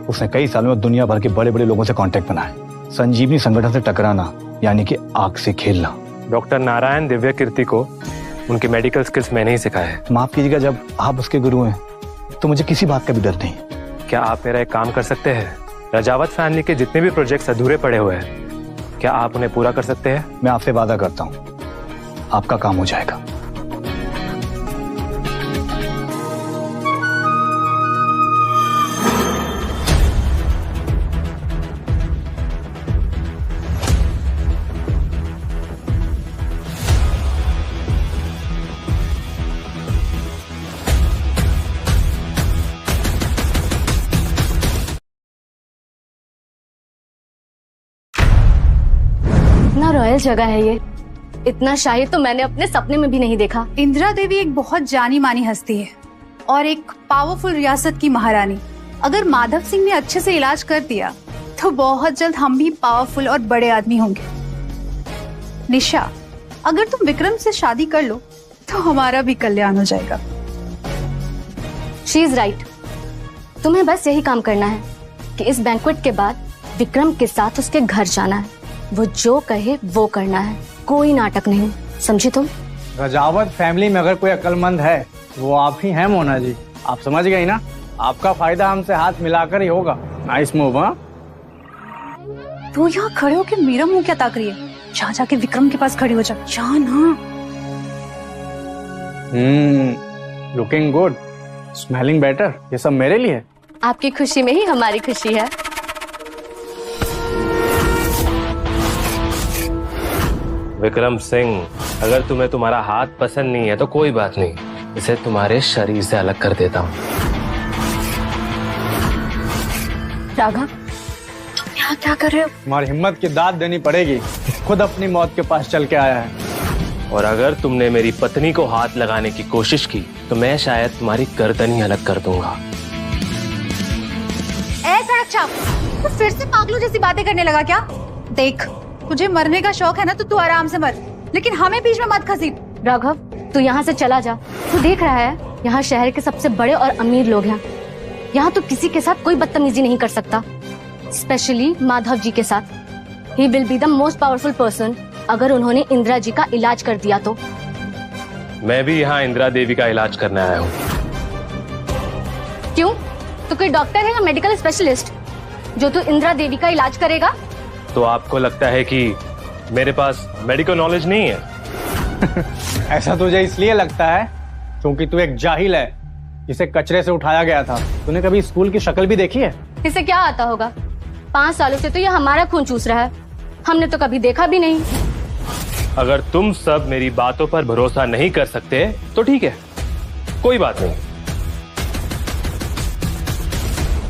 उसने कई सालों में दुनिया भर के बड़े बड़े लोगों से कांटेक्ट बनाए। संजीवनी संगठन से टकराना यानी कि आग से खेलना। डॉक्टर नारायण दिव्य कीर्ति को उनके मेडिकल स्किल्स मैंने ही सिखाए। माफ कीजिएगा, जब आप उसके गुरु हैं तो मुझे किसी बात का भी डर नहीं। क्या आप मेरा एक काम कर सकते हैं? राजावत फैमिली के जितने भी प्रोजेक्ट्स अधूरे पड़े हुए हैं, क्या आप उन्हें पूरा कर सकते हैं? मैं आपसे वादा करता हूँ, आपका काम हो जाएगा। इतना रॉयल जगह है ये, इतना शाही तो मैंने अपने सपने में भी नहीं देखा। इंदिरा देवी एक बहुत जानी मानी हस्ती है और एक पावरफुल रियासत की महारानी। अगर माधव सिंह ने अच्छे से इलाज कर दिया तो बहुत जल्द हम भी पावरफुल और बड़े आदमी होंगे। निशा, अगर तुम विक्रम से शादी कर लो तो हमारा भी कल्याण हो जाएगा। She is right. तुम्हें बस यही काम करना है कि इस बैंक्वेट के बाद विक्रम के साथ उसके घर जाना है। वो जो कहे वो करना है, कोई नाटक नहीं, समझी तुम? रजावत फैमिली में अगर कोई अक्लमंद है वो आप ही हैं मोना जी। आप समझ गई ना, आपका फायदा हमसे हाथ मिलाकर ही होगा। Nice move. हाँ, तू यहाँ खड़े होके मेरा मुंह क्या ताक रही है? जा जाके विक्रम के पास खड़ी हो जा। जा ना। लुकिंग गुड, स्मेलिंग बेटर, ये सब मेरे लिए। आपकी खुशी में ही हमारी खुशी है। विक्रम सिंह, अगर तुम्हें तुम्हारा हाथ पसंद नहीं है तो कोई बात नहीं, इसे तुम्हारे शरीर से अलग कर देता हूँ। राघव, तुम यहाँ क्या कर रहे हो? तुम्हारी हिम्मत की दाद देनी पड़ेगी, खुद अपनी मौत के पास चल के आया है। और अगर तुमने मेरी पत्नी को हाथ लगाने की कोशिश की तो मैं शायद तुम्हारी गर्दन ही अलग कर दूंगा। ए सड़क छाप, तू फिर से पागलों जैसी बातें करने लगा क्या? देख, तुझे मरने का शौक है ना तो तू आराम से मर, लेकिन हमें बीच में मत घसीट। राघव, तू यहाँ से चला जा। तू देख रहा है यहाँ शहर के सबसे बड़े और अमीर लोग हैं। यहाँ तो किसी के साथ कोई बदतमीजी नहीं कर सकता, स्पेशली माधव जी के साथ। He will be the most powerful person अगर उन्होंने इंदिरा जी का इलाज कर दिया तो। मैं भी यहाँ इंदिरा देवी का इलाज करने आया हूँ। क्यों? तो कोई डॉक्टर है या मेडिकल स्पेशलिस्ट जो तू इंदिरा देवी का इलाज करेगा? तो आपको लगता है कि मेरे पास मेडिकल नॉलेज नहीं है? ऐसा तुझे इसलिए लगता है क्योंकि तू एक जाहिल है जिसे कचरे से उठाया गया था। तूने कभी स्कूल की शक्ल भी देखी है? इसे क्या आता होगा? 5 सालों से तो ये हमारा खून चूस रहा है, हमने तो कभी देखा भी नहीं। अगर तुम सब मेरी बातों पर भरोसा नहीं कर सकते तो ठीक है, कोई बात नहीं।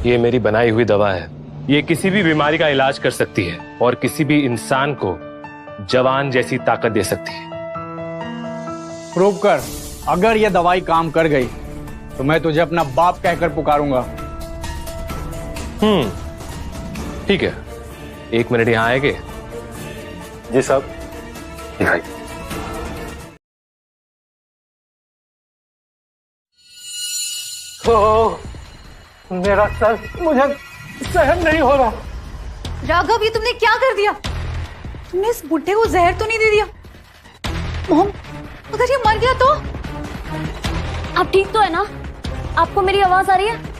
ये मेरी बनाई हुई दवा है, ये किसी भी बीमारी का इलाज कर सकती है और किसी भी इंसान को जवान जैसी ताकत दे सकती है। प्रूव कर। अगर ये दवाई काम कर गई तो मैं तुझे अपना बाप कहकर पुकारूंगा। ठीक है, 1 मिनट यहाँ आएंगे? जी साहब। दिखाई। मेरा सर मुझे सहन नहीं हो रहा। राघव, ये तुमने क्या कर दिया? तुमने इस बुढ़े को जहर तो नहीं दे दिया? मोम, अगर ये मर गया तो? आप ठीक तो है ना? आपको मेरी आवाज आ रही है?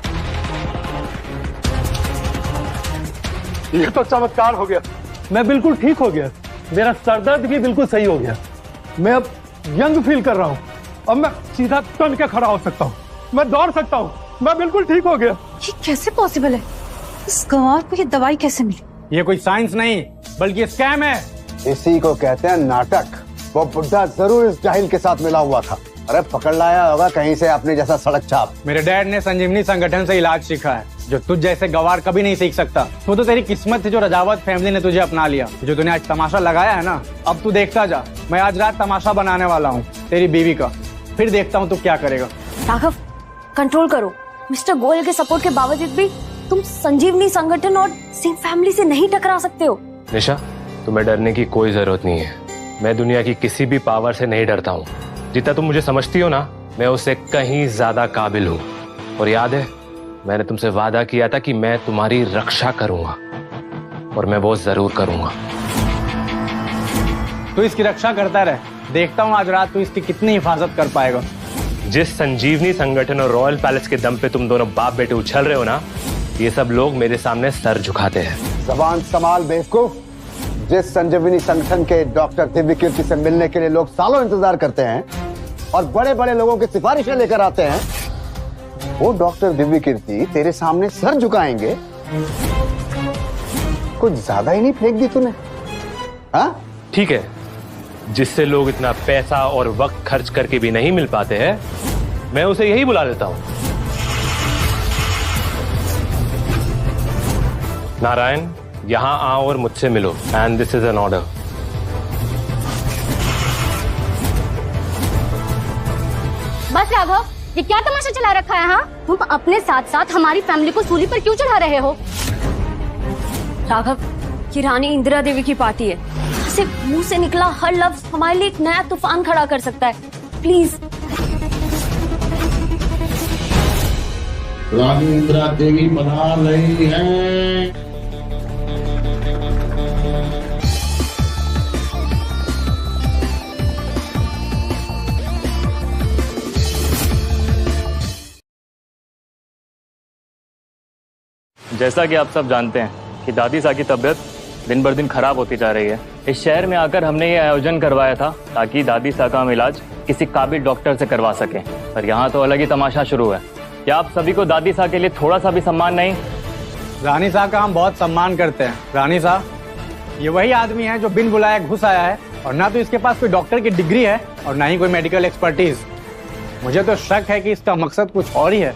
ये तो चमत्कार हो गया, मैं बिल्कुल ठीक हो गया। मेरा सरदर्द भी बिल्कुल सही हो गया। मैं अब यंग फील कर रहा हूँ। अब मैं सीधा तन के खड़ा हो सकता हूँ, मैं दौड़ सकता हूँ, मैं बिल्कुल ठीक हो गया। ये कैसे पॉसिबल है? इस गंवार को ये दवाई कैसे मिली? ये कोई साइंस नहीं बल्कि स्कैम है। इसी को कहते हैं नाटक। वो बुड्ढा जरूर इस जाहिल के साथ मिला हुआ था। अरे पकड़ लाया होगा कहीं से अपने जैसा सड़क छाप। मेरे डैड ने संजीवनी संगठन से इलाज सीखा है जो तुझ जैसे गवार कभी नहीं सीख सकता। वो तो तेरी किस्मत थी जो रजावत फैमिली ने तुझे अपना लिया। जो तूने आज तमाशा लगाया है ना, अब तू देखता जा। मैं आज रात तमाशा बनाने वाला हूँ तेरी बीवी का, फिर देखता हूँ तू क्या करेगा। राघव, कंट्रोल करो। मिस्टर गोयल के सपोर्ट के बावजूद भी तुम संजीवनी संगठन और सिंह फैमिली से नहीं टकरा सकते हो। निशा, तुम्हें डरने की कोई जरूरत नहीं है। मैं दुनिया की किसी भी पावर से नहीं डरता हूँ। जितना तुम मुझे समझती हो ना, मैं उससे कहीं ज्यादा काबिल हूँ। और याद है, मैंने तुमसे वादा किया था कि मैं तुम्हारी रक्षा करूंगा, और मैं वो जरूर करूंगा। तू इसकी रक्षा करता रहे, देखता हूँ आज रात तू इसकी कितनी हिफाजत कर पाएगा। जिस संजीवनी संगठन और रॉयल पैलेस के दम पे तुम दोनों बाप बेटे उछल रहे हो ना, ये सब लोग मेरे सामने सर झुकाते हैं। जबान संभाल बेवकूफ। जिस संजीवनी संगठन के डॉक्टर दिव्य कीर्ति से मिलने के लिए लोग सालों इंतजार करते हैं और बड़े बड़े लोगों की सिफारिशें लेकर आते हैं, वो डॉक्टर दिव्य कीर्ति तेरे सामने सर झुकाएंगे? कुछ ज्यादा ही नहीं फेंक दी तूने? हाँ, ठीक है, जिससे लोग इतना पैसा और वक्त खर्च करके भी नहीं मिल पाते हैं, मैं उसे यही बुला लेता हूं। नारायण, यहां आओ और मुझसे मिलो। And this is an order. बस राघव, ये क्या तमाशा चला रखा है? हाँ, तुम अपने साथ साथ हमारी फैमिली को सूली पर क्यों चढ़ा रहे हो? राघव, ये रानी इंदिरा देवी की पार्टी है। सिर्फ मुंह से निकला हर लफ्ज हमारे लिए एक नया तूफान खड़ा कर सकता है। प्लीज। रानी इंदिरा देवी बना रही है। जैसा कि आप सब जानते हैं कि दादी सा की तबीयत दिन बर दिन खराब होती जा रही है। इस शहर में आकर हमने ये आयोजन करवाया था ताकि दादी सा का हम इलाज किसी काबिल डॉक्टर से करवा सकें, पर यहाँ तो अलग ही तमाशा शुरू है। क्या आप सभी को दादी सा के लिए थोड़ा सा भी सम्मान नहीं? रानी साहब का हम बहुत सम्मान करते हैं। रानी साहब, ये वही आदमी है जो बिन बुलाए घुस आया है और ना तो इसके पास कोई डॉक्टर की डिग्री है और ना ही कोई मेडिकल एक्सपर्टीज। मुझे तो शक है कि इसका मकसद कुछ और ही है।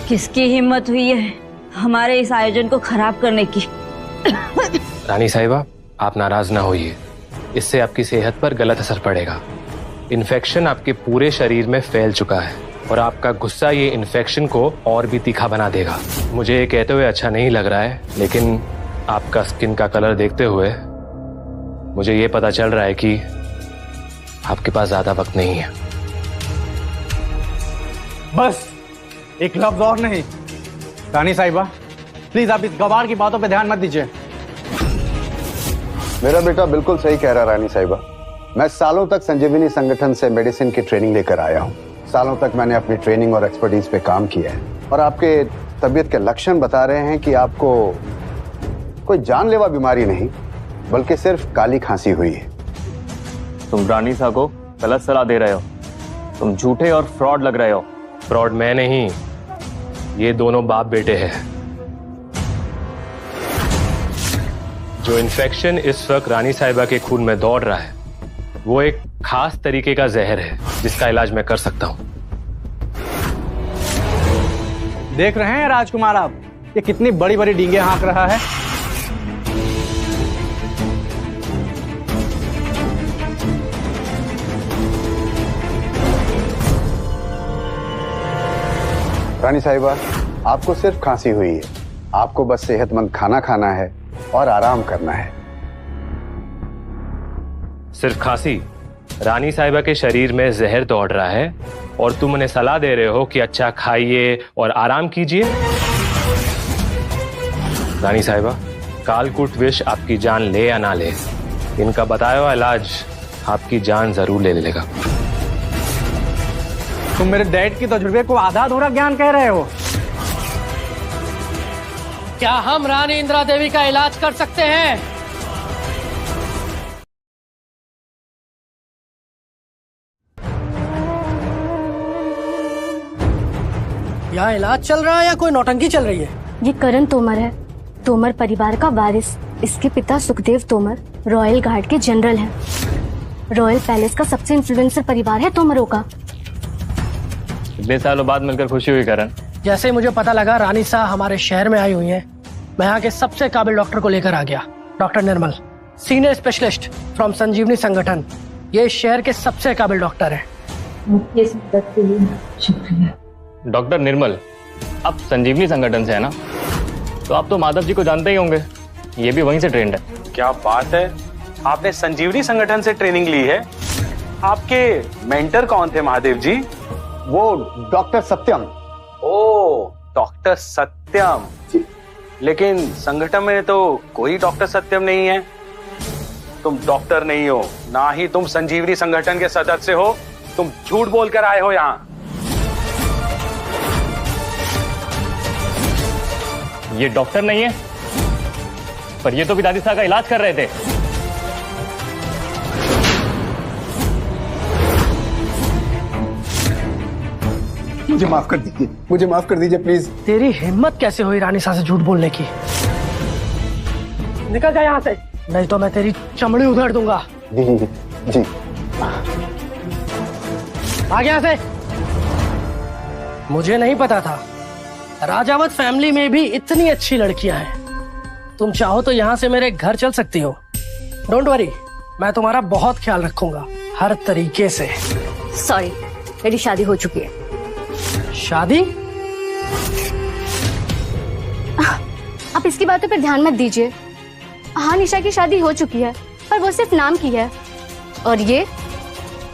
किसकी हिम्मत हुई है हमारे इस आयोजन को खराब करने की? रानी साहिबा, आप नाराज ना होइए, इससे आपकी सेहत पर गलत असर पड़ेगा। इन्फेक्शन आपके पूरे शरीर में फैल चुका है और आपका गुस्सा ये इन्फेक्शन को और भी तीखा बना देगा। मुझे ये कहते हुए अच्छा नहीं लग रहा है, लेकिन आपका स्किन का कलर देखते हुए मुझे ये पता चल रहा है कि आपके पास ज्यादा वक्त नहीं है। बस एक लफ्ज और नहीं। रानी साहिबा, प्लीज आप इस गवार की बातों पे ध्यान मत दीजिए। मेरा बेटा बिल्कुल सही कह रहा रानी साहिबा। मैं सालों तक संजीवनी संगठन से मेडिसिन की ट्रेनिंग लेकर आया हूँ। सालों तक मैंने अपनी ट्रेनिंग और एक्सपर्टीज पे काम किया है और आपके तबीयत के लक्षण बता रहे हैं कि आपको कोई जानलेवा बीमारी नहीं बल्कि सिर्फ काली खांसी हुई है। तुम रानी सा को गलत सलाह दे रहे हो। तुम झूठे और फ्रॉड लग रहे हो। फ्रॉड मैं नहीं, ये दोनों बाप बेटे हैं। जो इन्फेक्शन इस वक्त रानी साहिबा के खून में दौड़ रहा है वो एक खास तरीके का जहर है जिसका इलाज मैं कर सकता हूं। देख रहे हैं राजकुमार आप, ये कितनी बड़ी बड़ी डींगे हाँक रहा है। रानी साहिबा, आपको सिर्फ खांसी हुई है। आपको बस सेहतमंद खाना खाना है और आराम करना है। सिर्फ खांसी? रानी साहिबा के शरीर में जहर दौड़ रहा है और तुम उन्हें सलाह दे रहे हो कि अच्छा खाइए और आराम कीजिए। रानी साहिबा, कालकूट विष आपकी जान ले या ना ले, इनका बताया हुआ इलाज आपकी जान जरूर ले लेगा। तुम मेरे डैड की तजुर्बे को आधा अधूरा ज्ञान कह रहे हो। क्या हम रानी इंदिरा देवी का इलाज कर सकते हैं? यहाँ इलाज चल रहा है या कोई नौटंकी चल रही है? ये करण तोमर है, तोमर परिवार का वारिस। इसके पिता सुखदेव तोमर रॉयल गार्ड के जनरल हैं। रॉयल पैलेस का सबसे इन्फ्लुएंसर परिवार है तोमरों का। इतने सालों बाद मिलकर खुशी हुई करण। जैसे ही मुझे पता लगा रानी शाह हमारे शहर में आई हुई हैं, मैं यहाँ के सबसे काबिल डॉक्टर को लेकर आ गया। Doctor Nirmal, senior specialist from Sanjivani Sangathan. ये इस शहर के सबसे काबिल डॉक्टर है। शुक्रिया। डॉक्टर निर्मल, आप संजीवनी संगठन से है ना? तो आप तो माधव जी को जानते ही होंगे, ये भी वहीं से ट्रेंड है। क्या बात है, आपने संजीवनी संगठन से ट्रेनिंग ली है? आपके मेंटर कौन थे महादेव जी? वो डॉक्टर सत्यम। ओ, डॉक्टर सत्यम। लेकिन संगठन में तो कोई डॉक्टर सत्यम नहीं है। तुम डॉक्टर नहीं हो, ना ही तुम संजीवनी संगठन के सदस्य हो। तुम झूठ बोलकर आए हो यहाँ। ये डॉक्टर नहीं है, पर ये तो भी दादी साहब का इलाज कर रहे थे। मुझे माफ कर दीजिए, मुझे माफ कर दीजिए प्लीज। तेरी हिम्मत कैसे हुई रानी शाह से झूठ बोलने की? निकल जा यहाँ से, नहीं तो मैं तेरी चमड़ी उधेड़ दूंगा। जी। भाग यहाँ से। मुझे नहीं पता था राजावत फैमिली में भी इतनी अच्छी लड़कियां हैं। तुम चाहो तो यहाँ से मेरे घर चल सकती हो। डोंट वरी, मैं तुम्हारा बहुत ख्याल रखूंगा हर तरीके से। सॉरी, मेरी शादी हो चुकी है। शादी? आप इसकी बातों पर ध्यान मत दीजिए। हाँ, निशा की शादी हो चुकी है, पर वो सिर्फ नाम की है। और ये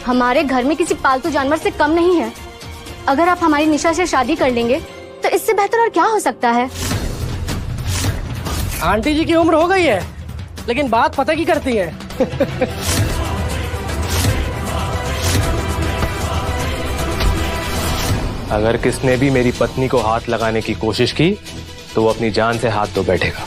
हमारे घर में किसी पालतू जानवर से कम नहीं है। अगर आप हमारी निशा से शादी कर लेंगे तो इससे बेहतर और क्या हो सकता है? आंटी जी की उम्र हो गई है, लेकिन बात पता की करती है। अगर किसने भी मेरी पत्नी को हाथ लगाने की कोशिश की तो वो अपनी जान से हाथ धो बैठेगा।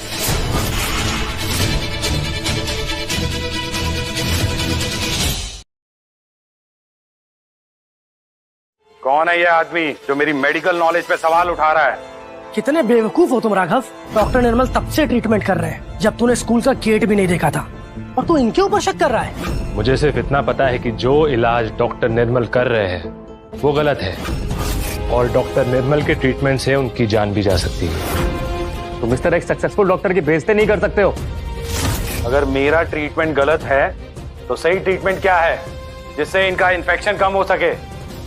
कौन है ये आदमी जो मेरी मेडिकल नॉलेज पे सवाल उठा रहा है? कितने बेवकूफ हो तुम राघव। डॉक्टर निर्मल तब से ट्रीटमेंट कर रहे हैं जब तूने स्कूल का गेट भी नहीं देखा था, और तू इनके ऊपर शक कर रहा है। मुझे सिर्फ इतना पता है कि जो इलाज डॉक्टर निर्मल कर रहे हैं वो गलत है, और डॉक्टर निर्मल के ट्रीटमेंट से उनकी जान भी जा सकती है। तुम इस तरह एक सक्सेसफुल डॉक्टर की बेइज्जती नहीं कर सकते हो। अगर मेरा ट्रीटमेंट गलत है तो सही ट्रीटमेंट क्या है जिससे इनका इन्फेक्शन कम हो सके?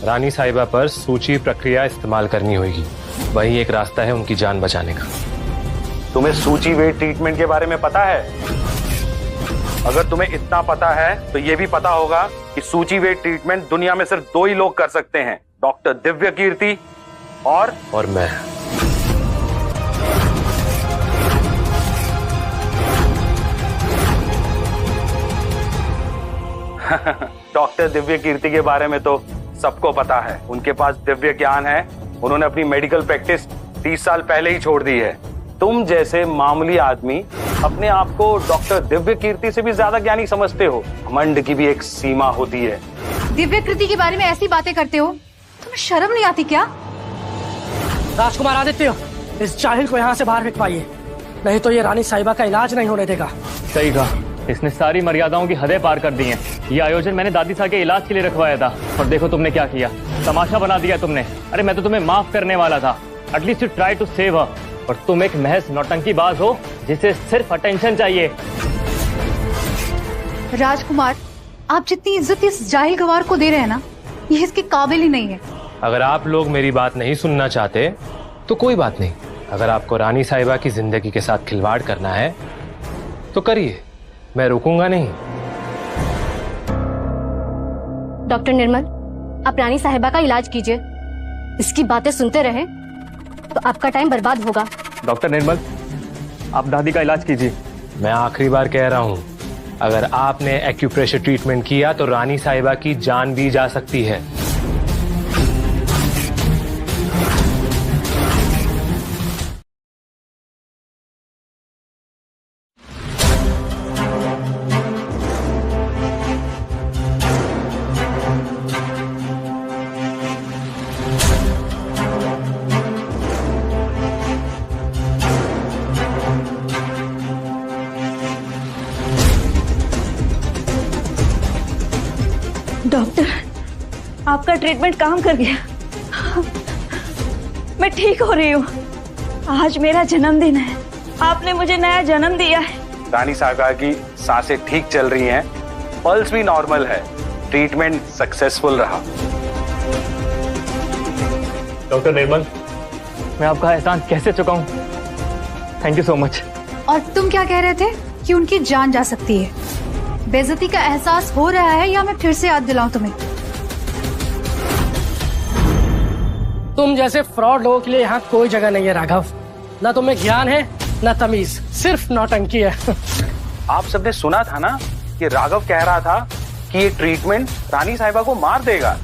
रानी साहिबा पर सूची प्रक्रिया इस्तेमाल करनी होगी, वही एक रास्ता है उनकी जान बचाने का। तुम्हें सूची वेट ट्रीटमेंट के बारे में पता है? अगर तुम्हें इतना पता है तो यह भी पता होगा कि सूची वेट ट्रीटमेंट दुनिया में सिर्फ 2 ही लोग कर सकते हैं, डॉक्टर दिव्य कीर्ति और मैं। डॉक्टर दिव्य कीर्ति के बारे में तो सबको पता है, उनके पास दिव्य ज्ञान है। उन्होंने अपनी मेडिकल प्रैक्टिस 30 साल पहले ही छोड़ दी है। तुम जैसे मामूली आदमी अपने आप को डॉक्टर दिव्य कीर्ति से भी ज्यादा ज्ञानी समझते हो। घमंड की भी एक सीमा होती है। दिव्य कृति के बारे में ऐसी बातें करते हो, तुम्हें शर्म नहीं आती क्या? राजकुमार आदित्य, इस जाहिल को यहाँ से बाहर भिजवाइए, नहीं तो ये रानी साहिबा का इलाज नहीं होने देगा। सही कहा, इसने सारी मर्यादाओं की हदें पार कर दी हैं। ये आयोजन मैंने दादी साहब के इलाज के लिए रखवाया था, और देखो तुमने क्या किया, तमाशा बना दिया तुमने। अरे मैं तो तुम्हें माफ करने वाला था, at least you try to save her, और तुम एक महज नौटंकीबाज हो जिसे सिर्फ अटेंशन चाहिए। राजकुमार, आप जितनी इज्जत इस जाहिल गवार को दे रहे हैं ना, ये इसके काबिल ही नहीं है। अगर आप लोग मेरी बात नहीं सुनना चाहते तो कोई बात नहीं। अगर आपको रानी साहिबा की जिंदगी के साथ खिलवाड़ करना है तो करिए, मैं रुकूंगा नहीं। डॉक्टर निर्मल, आप रानी साहिबा का इलाज कीजिए। इसकी बातें सुनते रहे तो आपका टाइम बर्बाद होगा। डॉक्टर निर्मल, आप दादी का इलाज कीजिए। मैं आखिरी बार कह रहा हूं, अगर आपने एक्यूप्रेशर ट्रीटमेंट किया तो रानी साहिबा की जान भी जा सकती है। डॉक्टर, आपका ट्रीटमेंट काम कर गया। मैं ठीक हो रही हूँ। आज मेरा जन्मदिन है, आपने मुझे नया जन्म दिया है। रानी साहिबा की सांसें ठीक चल रही हैं, पल्स भी नॉर्मल है, ट्रीटमेंट सक्सेसफुल रहा। डॉक्टर निर्मल, मैं आपका एहसान कैसे चुकाऊं? Thank you so much. और तुम क्या कह रहे थे कि उनकी जान जा सकती है? बेइज्जती का एहसास हो रहा है या मैं फिर से याद दिलाऊं तुम्हें? तुम जैसे फ्रॉड लोगों के लिए यहाँ कोई जगह नहीं है राघव। न तुम्हें ज्ञान है न तमीज, सिर्फ नौटंकी है। आप सबने सुना था ना कि राघव कह रहा था कि ये ट्रीटमेंट रानी साहिबा को मार देगा,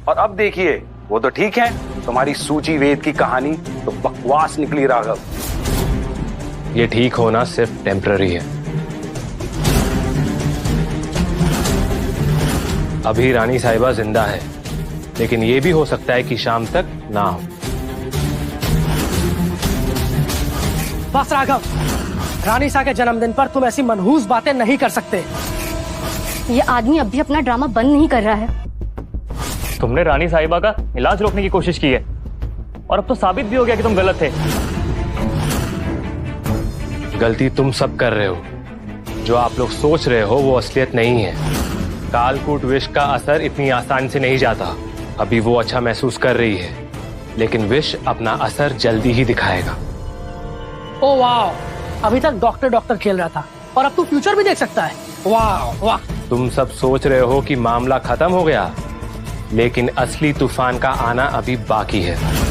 और अब देखिए वो तो ठीक है। तुम्हारी सूची वेद की कहानी तो बकवास निकली राघव। ये ठीक होना सिर्फ टेम्पररी है। अभी रानी साहिबा जिंदा है, लेकिन ये भी हो सकता है कि शाम तक ना हो। बस राघव, रानी सा के जन्मदिन पर तुम ऐसी मनहूस बातें नहीं कर सकते। ये आदमी अब भी अपना ड्रामा बंद नहीं कर रहा है। तुमने रानी साहिबा का इलाज रोकने की कोशिश की है, और अब तो साबित भी हो गया कि तुम गलत थे। गलती तुम सब कर रहे हो। जो आप लोग सोच रहे हो वो असलियत नहीं है। कालकूट विष का असर इतनी आसान से नहीं जाता। अभी वो अच्छा महसूस कर रही है, लेकिन विष अपना असर जल्दी ही दिखाएगा। ओ वाह, अभी तक डॉक्टर डॉक्टर खेल रहा था और अब तू फ्यूचर भी देख सकता है। वाह वाह। तुम सब सोच रहे हो कि मामला खत्म हो गया, लेकिन असली तूफान का आना अभी बाकी है।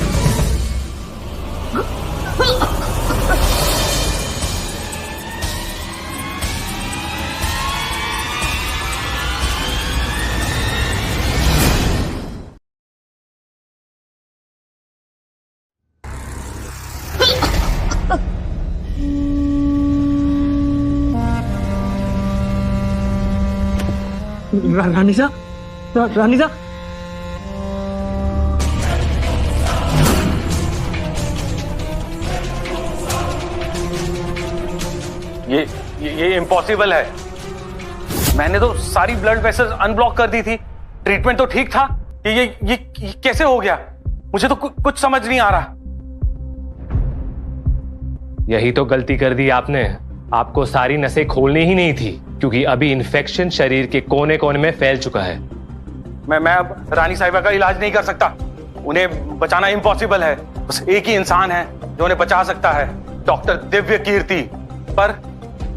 रानीसा, रानीसा, ये इम्पॉसिबल है। मैंने तो सारी ब्लड वेसल्स अनब्लॉक कर दी थी, ट्रीटमेंट तो ठीक था। ये कैसे हो गया? मुझे तो कुछ समझ नहीं आ रहा। यही तो गलती कर दी आपने। आपको सारी नसें खोलनी ही नहीं थी, क्योंकि अभी इन्फेक्शन शरीर के कोने कोने में फैल चुका है। मैं अब रानी साहिबा का इलाज नहीं कर सकता। उन्हें बचाना इम्पॉसिबल है। बस एक ही इंसान है जो उन्हें बचा सकता है, डॉक्टर दिव्य कीर्ति। पर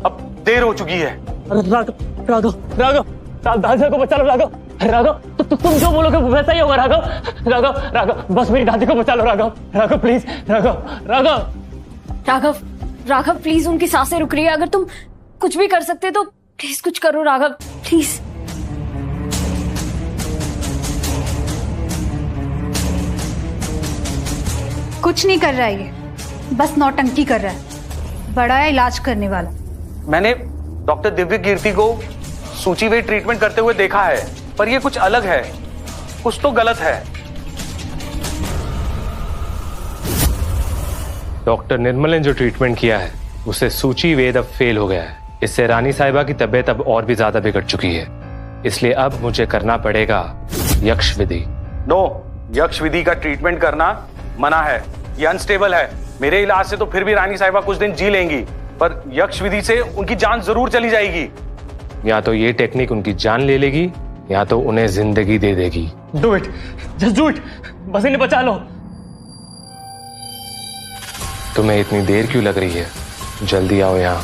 अब देर हो चुकी है। राघव, राघव, राघव, दादी को बचा लो राघव। राघव, तुम जो बोलोगे वैसा ही होगा राघव। राघव, राघव, बस मेरी दादी को बचा लो राघव। राघव प्लीज, राघव, राघव, राघव, राघव प्लीज, उनकी सांसें रुक रही है। अगर तुम कुछ भी कर सकते तो प्लीज कुछ करो राघव, प्लीज। कुछ नहीं कर रहा है ये, बस नौटंकी कर रहा है। बड़ा है इलाज करने वाला। मैंने डॉक्टर दिव्य कीर्ति को सूचीवेद ट्रीटमेंट करते हुए देखा है, पर ये कुछ अलग है। कुछ तो गलत है। डॉक्टर निर्मल ने जो ट्रीटमेंट किया है उससे सूचीवेद अब फेल हो गया है। इससे रानी साहिबा की तबीयत अब और भी ज्यादा बिगड़ चुकी है। इसलिए अब मुझे करना पड़ेगा यक्ष विधि। नो, यक्ष विधि का ट्रीटमेंट करना मना है। ये अनस्टेबल है। मेरे इलाज से तो फिर भी रानी साहिबा कुछ दिन जी लेंगी, पर यक्ष विधि से उनकी जान जरूर चली जाएगी। या तो ये टेक्निक उनकी जान ले लेगी या तो उन्हें जिंदगी दे देगी। Do it, just do it, बस इन्हें बचा लो। तुम्हें इतनी देर क्यों लग रही है? जल्दी आओ यहाँ।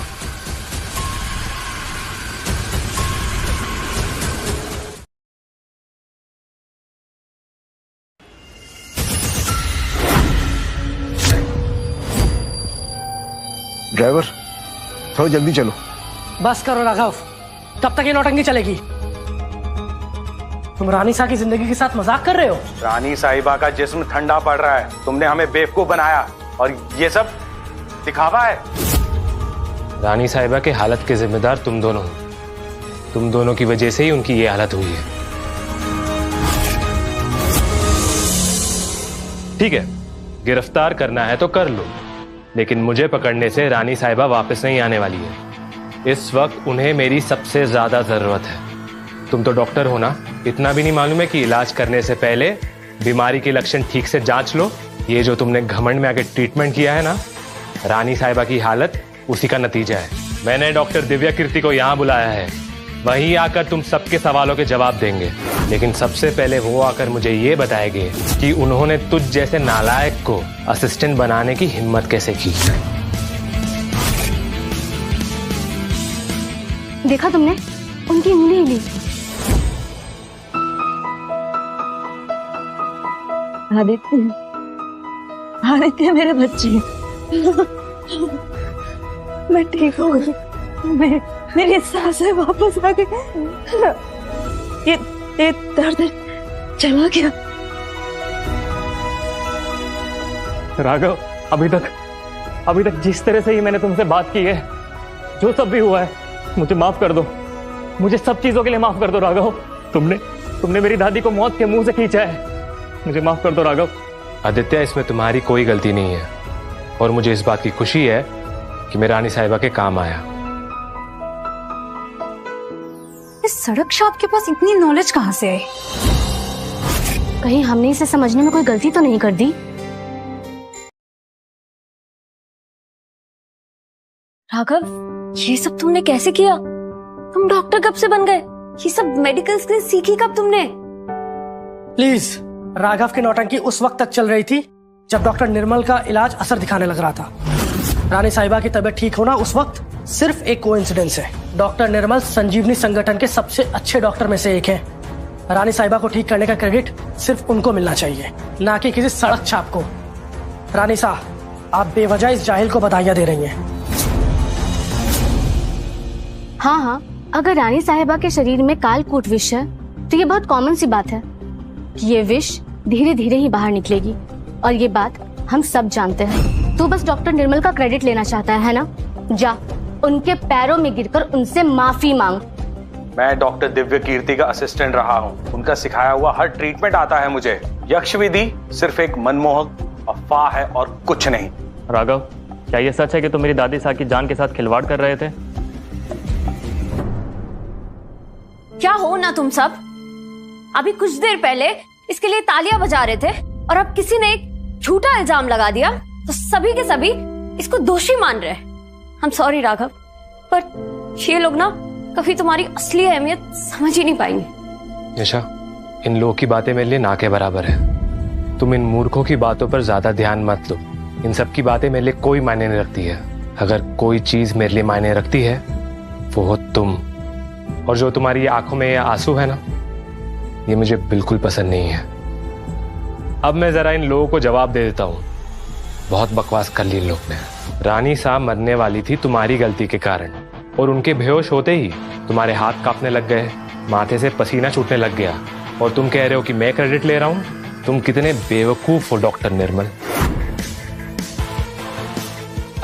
ड्राइवर, थोड़ा जल्दी चलो। बस करो राघव, कब तक ये नौटंकी चलेगी? तुम रानी साहब की जिंदगी के साथ मजाक कर रहे हो? रानी साहिबा का जिस्म ठंडा पड़ रहा है। तुमने हमें बेवकूफ बनाया और ये सब दिखावा है। रानी साहिबा के हालत के जिम्मेदार तुम दोनों हो। तुम दोनों की वजह से ही उनकी ये हालत हुई है। ठीक है, गिरफ्तार करना है तो कर लो, लेकिन मुझे पकड़ने से रानी साहिबा वापस नहीं आने वाली है। इस वक्त उन्हें मेरी सबसे ज्यादा जरूरत है। तुम तो डॉक्टर हो ना, इतना भी नहीं मालूम है कि इलाज करने से पहले बीमारी के लक्षण ठीक से जांच लो। ये जो तुमने घमंड में आके ट्रीटमेंट किया है ना, रानी साहिबा की हालत उसी का नतीजा है। मैंने डॉक्टर दिव्या कीर्ति को यहाँ बुलाया है। वहीं आकर तुम सबके सवालों के जवाब देंगे, लेकिन सबसे पहले वो आकर मुझे ये बताएंगे कि उन्होंने तुझ जैसे नालायक को असिस्टेंट बनाने की हिम्मत कैसे की। देखा तुमने, उनकी उंगली हिली। आदित्य, आदित्य मेरे बच्चे, मैं ठीक हो गई। मेरी सांसें वापस आ गई। ये दर्द चला गया। राघव, अभी तक जिस तरह से ही मैंने तुमसे बात की है, जो सब भी हुआ है, मुझे माफ कर दो। मुझे सब चीजों के लिए माफ कर दो राघव। तुमने मेरी दादी को मौत के मुंह से खींचा है। मुझे माफ कर दो राघव। आदित्य, इसमें तुम्हारी कोई गलती नहीं है और मुझे इस बात की खुशी है कि मैं रानी साहिबा के काम आया। इस सड़क छाप के पास इतनी नॉलेज कहाँ से आई? कहीं हमने इसे समझने में कोई गलती तो नहीं कर दी? राघव, ये सब तुमने कैसे किया? तुम डॉक्टर कब से बन गए? ये सब मेडिकल स्किल्स सीखी कब तुमने? प्लीज, राघव की नौटंकी उस वक्त तक चल रही थी जब डॉक्टर निर्मल का इलाज असर दिखाने लग रहा था। रानी साहिबा की तबीयत ठीक होना उस वक्त सिर्फ एक कोइंसिडेंस है। डॉक्टर निर्मल संजीवनी संगठन के सबसे अच्छे डॉक्टर में से एक है। रानी साहिबा को ठीक करने का क्रेडिट सिर्फ उनको मिलना चाहिए, ना कि किसी सड़क छाप को। रानी साहब, आप बेवजह इस जाहिल को बधाइयां दे रही हैं। हाँ, अगर रानी साहिबा के शरीर में कालकूट विष है तो ये बहुत कॉमन सी बात है कि ये विष धीरे धीरे ही बाहर निकलेगी, और ये बात हम सब जानते हैं। तू बस डॉक्टर निर्मल का क्रेडिट लेना चाहता है ना? जा उनके पैरों में गिरकर उनसे माफी मांग। मैं डॉक्टर दिव्य कीर्ति का असिस्टेंट रहा हूँ। उनका सिखाया हुआ हर ट्रीटमेंट आता है मुझे। यक्ष विधि सिर्फ एक मनमोहक अफवाह है और कुछ नहीं। राघव, क्या ये सच है कि तुम मेरी दादी साहब की जान के साथ खिलवाड़ कर रहे थे? क्या हो ना तुम सब? अभी कुछ देर पहले इसके लिए तालियां बजा रहे थे और अब किसी ने एक झूठा इल्जाम लगा दिया तो सभी के सभी इसको दोषी मान रहे। हम सॉरी राघव, पर ये लोग ना कभी तुम्हारी असली अहमियत समझ ही नहीं पाएंगे। निशा, इन लोगों की बातें मेरे लिए ना के बराबर है। तुम इन मूर्खों की बातों पर ज्यादा ध्यान मत लो। इन सब की बातें मेरे लिए कोई मायने नहीं रखती है। अगर कोई चीज मेरे लिए मायने रखती है वो हो तुम। और जो तुम्हारी आंखों में ये आंसू है ना, ये मुझे बिल्कुल पसंद नहीं है। अब मैं जरा इन लोगों को जवाब दे देता हूँ। बहुत बकवास कर ली इन लोग ने। रानी साहब मरने वाली थी तुम्हारी गलती के कारण, और उनके बेहोश होते ही तुम्हारे हाथ कांपने लग गए, माथे से पसीना छूटने लग गया, और तुम कह रहे हो कि मैं क्रेडिट ले रहा हूं। तुम कितने बेवकूफ हो डॉक्टर निर्मल।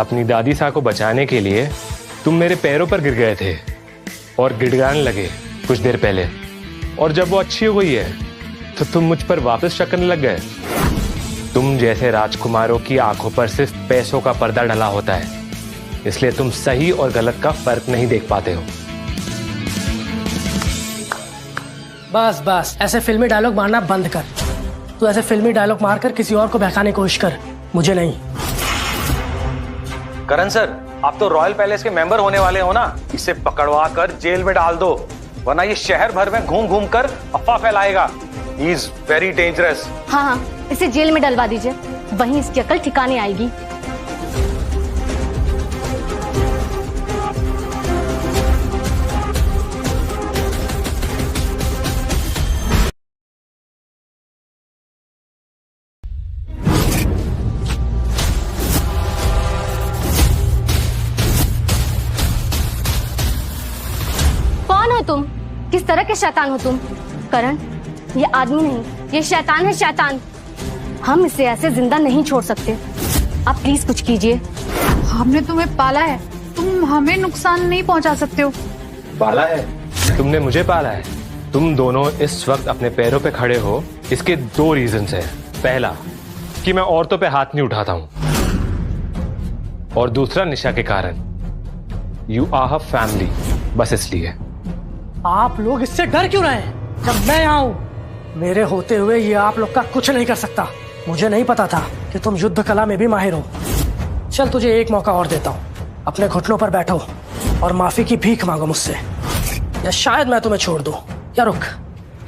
अपनी दादी साहब को बचाने के लिए तुम मेरे पैरों पर गिर गए थे और गिड़गिड़ाने लगे कुछ देर पहले, और जब वो अच्छी हो गई है तो तुम मुझ पर वापस शक करने लग गए। तुम जैसे राजकुमारों की आंखों पर सिर्फ पैसों का पर्दा डला होता है, इसलिए तुम सही और गलत का फर्क नहीं देख पाते हो। बस बस, ऐसे फिल्मी डायलॉग मारना बंद कर। तू ऐसे फिल्मी डायलॉग मारकर किसी और को बहकाने की कोशिश कर, मुझे नहीं। करण सर, आप तो रॉयल पैलेस के मेंबर होने वाले हो ना। इसे पकड़वा कर जेल में डाल दो, वरना ये शहर भर में घूम घूम कर अफवाह फैलाएगा। He is very dangerous. हाँ हाँ, इसे जेल में डलवा दीजिए, वहीं इसकी अकल ठिकाने आएगी। कौन हो तुम? किस तरह के शैतान हो तुम? करण, ये आदमी नहीं, ये शैतान है, शैतान। हम इसे ऐसे जिंदा नहीं छोड़ सकते। आप प्लीज कुछ कीजिए। हमने तुम्हें पाला है, तुम हमें नुकसान नहीं पहुंचा सकते हो। पाला है? तुमने मुझे पाला है। तुम दोनों इस वक्त अपने पैरों पे खड़े हो, इसके दो रीजंस हैं। पहला कि मैं औरतों पे हाथ नहीं उठाता हूं, और दूसरा निशा के कारण। यू आर हर फैमिली, बस इसलिए। आप लोग इससे डर क्यों रहे हैं? जब मैं यहाँ हूँ, मेरे होते हुए ये आप लोग का कुछ नहीं कर सकता। मुझे नहीं पता था कि तुम युद्ध कला में भी माहिर हो। चल, तुझे एक मौका और देता हूँ। अपने घुटनों पर बैठो और माफी की भीख मांगो मुझसे, या शायद मैं तुम्हें छोड़ दूं। या रुक,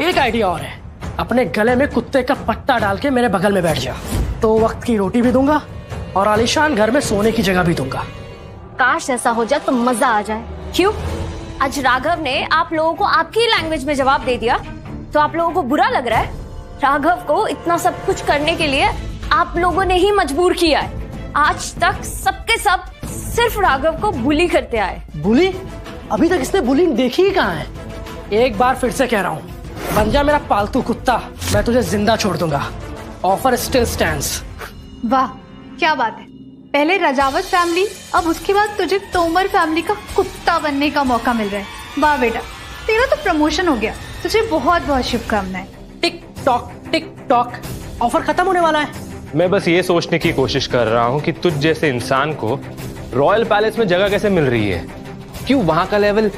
एक आइडिया और है। अपने गले में कुत्ते का पट्टा डाल के मेरे बगल में बैठ जा, तो वक्त की रोटी भी दूंगा और आलीशान घर में सोने की जगह भी दूंगा। काश ऐसा हो जाए तो मजा आ जाए। क्यों? आज राघव ने आप लोगों को आपकी लैंग्वेज में जवाब दे दिया तो आप लोगों को बुरा लग रहा है? राघव को इतना सब कुछ करने के लिए आप लोगों ने ही मजबूर किया है। आज तक सबके सब सिर्फ राघव को बुली करते आए। बुली? अभी तक इसने बुलिंग देखी ही कहाँ है? एक बार फिर से कह रहा हूँ, बन जा मेरा पालतू कुत्ता, मैं तुझे जिंदा छोड़ दूंगा। Offer still stands. वाह, क्या बात है। पहले रजावत फैमिली, अब उसके बाद तुझे तोमर फैमिली का कुत्ता बनने का मौका मिल रहा है। वाह बेटा, तेरा तो प्रमोशन हो गया। तुझे बहुत बहुत शुभकामनाएं। टिक टॉक, ऑफर खत्म होने वाला है। मैं बस ये सोचने की कोशिश कर रहा हूँ कि तुझ जैसे इंसान को रॉयल पैलेस में जगह कैसे मिल रही है। क्यों वहां का लेवल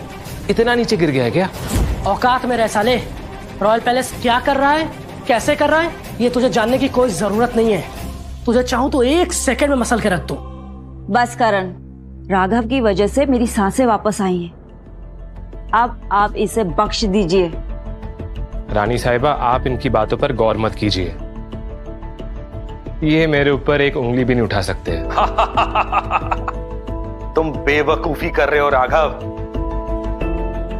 इतना नीचे गिर गया है क्या? औकात में रह साले। रॉयल पैलेस क्या कर रहा है, कैसे कर रहा है, ये तुझे जानने की कोई जरूरत नहीं है। तुझे चाहूं तो एक सेकंड में मसल के रख दूं। बस करण, राघव की वजह से मेरी सांसें वापस आई हैं। अब आप इसे बख्श दीजिए। रानी साहिबा, आप इनकी बातों पर गौर मत कीजिए। ये मेरे ऊपर एक उंगली भी नहीं उठा सकते। तुम बेवकूफी कर रहे हो राघव।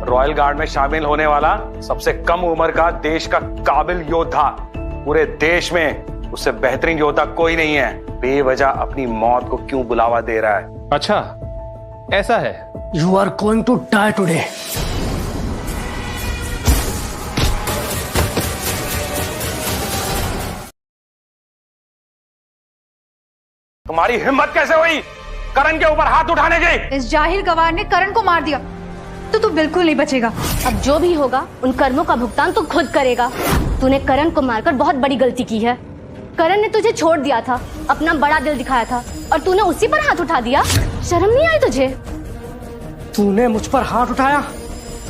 रॉयल गार्ड में शामिल होने वाला सबसे कम उम्र का देश का काबिल योद्धा। पूरे देश में उससे बेहतरीन योद्धा कोई नहीं है। बेवजह अपनी मौत को क्यों बुलावा दे रहा है? अच्छा, ऐसा है? You are going to die today. तुम्हारी हिम्मत कैसे हुई करण के ऊपर हाथ उठाने की? इस जाहिल गवार ने करण को मार दिया तो तू बिल्कुल नहीं बचेगा। अब जो भी होगा उन कर्मों का भुगतान तू खुद करेगा। तूने करण को मारकर बहुत बड़ी गलती की है। करण ने तुझे छोड़ दिया था, अपना बड़ा दिल दिखाया था, और तूने उसी पर हाथ उठा दिया। शर्म नहीं आई तुझे? तूने मुझ पर हाथ उठाया,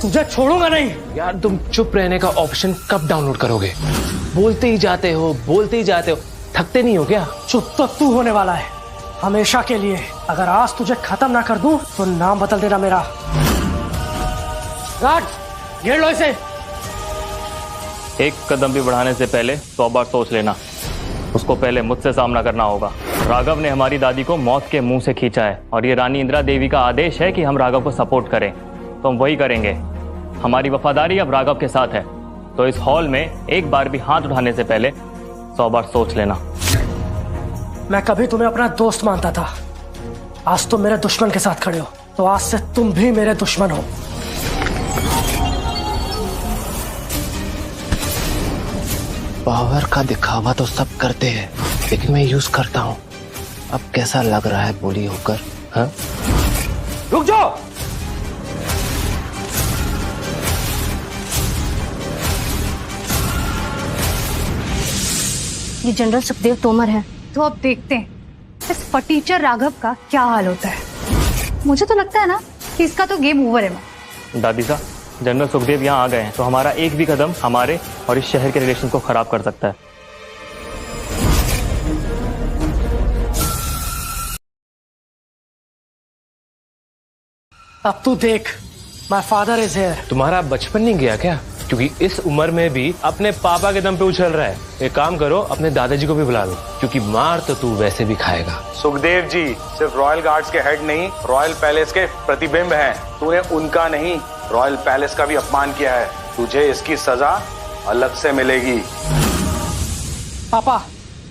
तुझे छोड़ूंगा नहीं। यार तुम चुप रहने का ऑप्शन कब डाउनलोड करोगे? बोलते ही जाते हो, थकते नहीं हो क्या? चुप तो तू होने वाला है हमेशा के लिए। अगर आज तुझे खत्म ना कर दूं तो नाम बदल देना मेरा। गार्ड, घेर लो इसे। एक कदम भी बढ़ाने से पहले 100 बार सोच लेना। उसको पहले मुझसे सामना करना होगा। राघव ने हमारी दादी को मौत के मुंह से खींचा है और ये रानी इंदिरा देवी का आदेश है कि हम राघव को सपोर्ट करें, तो हम वही करेंगे। हमारी वफादारी अब राघव के साथ है, तो इस हॉल में एक बार भी हाथ उठाने से पहले 100 बार सोच लेना। मैं कभी तुम्हें अपना दोस्त मानता था, आज तुम मेरे दुश्मन के साथ खड़े हो, तो आज से तुम भी मेरे दुश्मन हो। पावर का दिखावा तो सब करते हैं, लेकिन मैं यूज करता हूँ। अब कैसा लग रहा है बोली होकर? हाँ? रुक जाओ। ये जनरल सुखदेव तोमर है। तो अब देखते हैं इस फटीचर राघव का क्या हाल होता है। मुझे तो लगता है ना कि इसका तो गेम ओवर है। दादी साहब, जनरल सुखदेव यहाँ आ गए हैं, तो हमारा एक भी कदम हमारे और इस शहर के रिलेशन को खराब कर सकता है। अब तू देख, माय फादर इज हियर। तुम्हारा बचपन नहीं गया क्या? क्योंकि इस उम्र में भी अपने पापा के दम पे उछल रहा है। एक काम करो, अपने दादाजी को भी बुला लो, क्योंकि मार तो तू वैसे भी खाएगा। सुखदेव जी सिर्फ रॉयल गार्ड्स के हेड नहीं, रॉयल पैलेस के प्रतिबिंब हैं। तूने उनका नहीं, रॉयल पैलेस का भी अपमान किया है। तुझे इसकी सजा अलग से मिलेगी। पापा,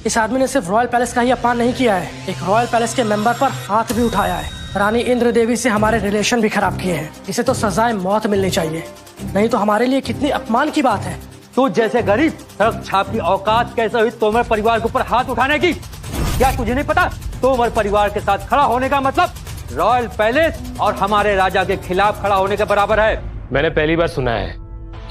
इस आदमी ने सिर्फ रॉयल पैलेस का ही अपमान नहीं किया है, एक रॉयल पैलेस के मेंबर पर हाथ भी उठाया है। रानी इंद्र देवी से हमारे रिलेशन भी खराब किए हैं। इसे तो सजाए मौत मिलनी चाहिए, नहीं तो हमारे लिए कितनी अपमान की बात है। तू जैसे गरीब सड़क छाप की औकात कैसे हुई तोमर परिवार के ऊपर हाथ उठाने की? क्या तुझे नहीं पता तोमर परिवार के साथ खड़ा होने का मतलब रॉयल पैलेस और हमारे राजा के खिलाफ खड़ा होने के बराबर है? मैंने पहली बार सुना है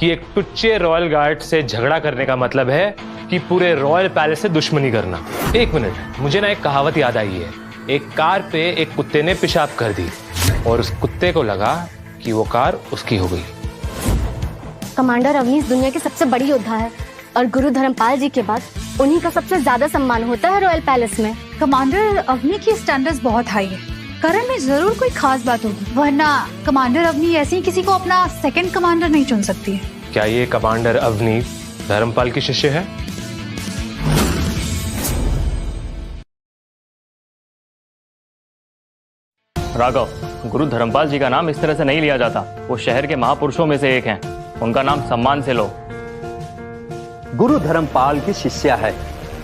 कि एक टुच्चे रॉयल गार्ड से झगड़ा करने का मतलब है कि पूरे रॉयल पैलेस से दुश्मनी करना। एक मिनट, मुझे ना एक कहावत याद आई है। एक कार पे एक कुत्ते ने पेशाब कर दी और उस कुत्ते को लगा कि वो कार उसकी हो गई। कमांडर अवनीश दुनिया की सबसे बड़ी योद्धा है और गुरु धर्मपाल जी के बाद उन्हीं का सबसे ज्यादा सम्मान होता है रॉयल पैलेस में। कमांडर अवनी की स्टैंडर्ड्स बहुत हाई है। करण में जरूर कोई खास बात होगी, वरना कमांडर अवनी ऐसे ही किसी को अपना सेकंड कमांडर नहीं चुन सकती है। क्या ये कमांडर अवनी धर्मपाल की शिष्य है? राघव, गुरु धर्मपाल जी का नाम इस तरह से नहीं लिया जाता। वो शहर के महापुरुषों में से एक हैं, उनका नाम सम्मान से लो। गुरु धर्मपाल की शिष्या है।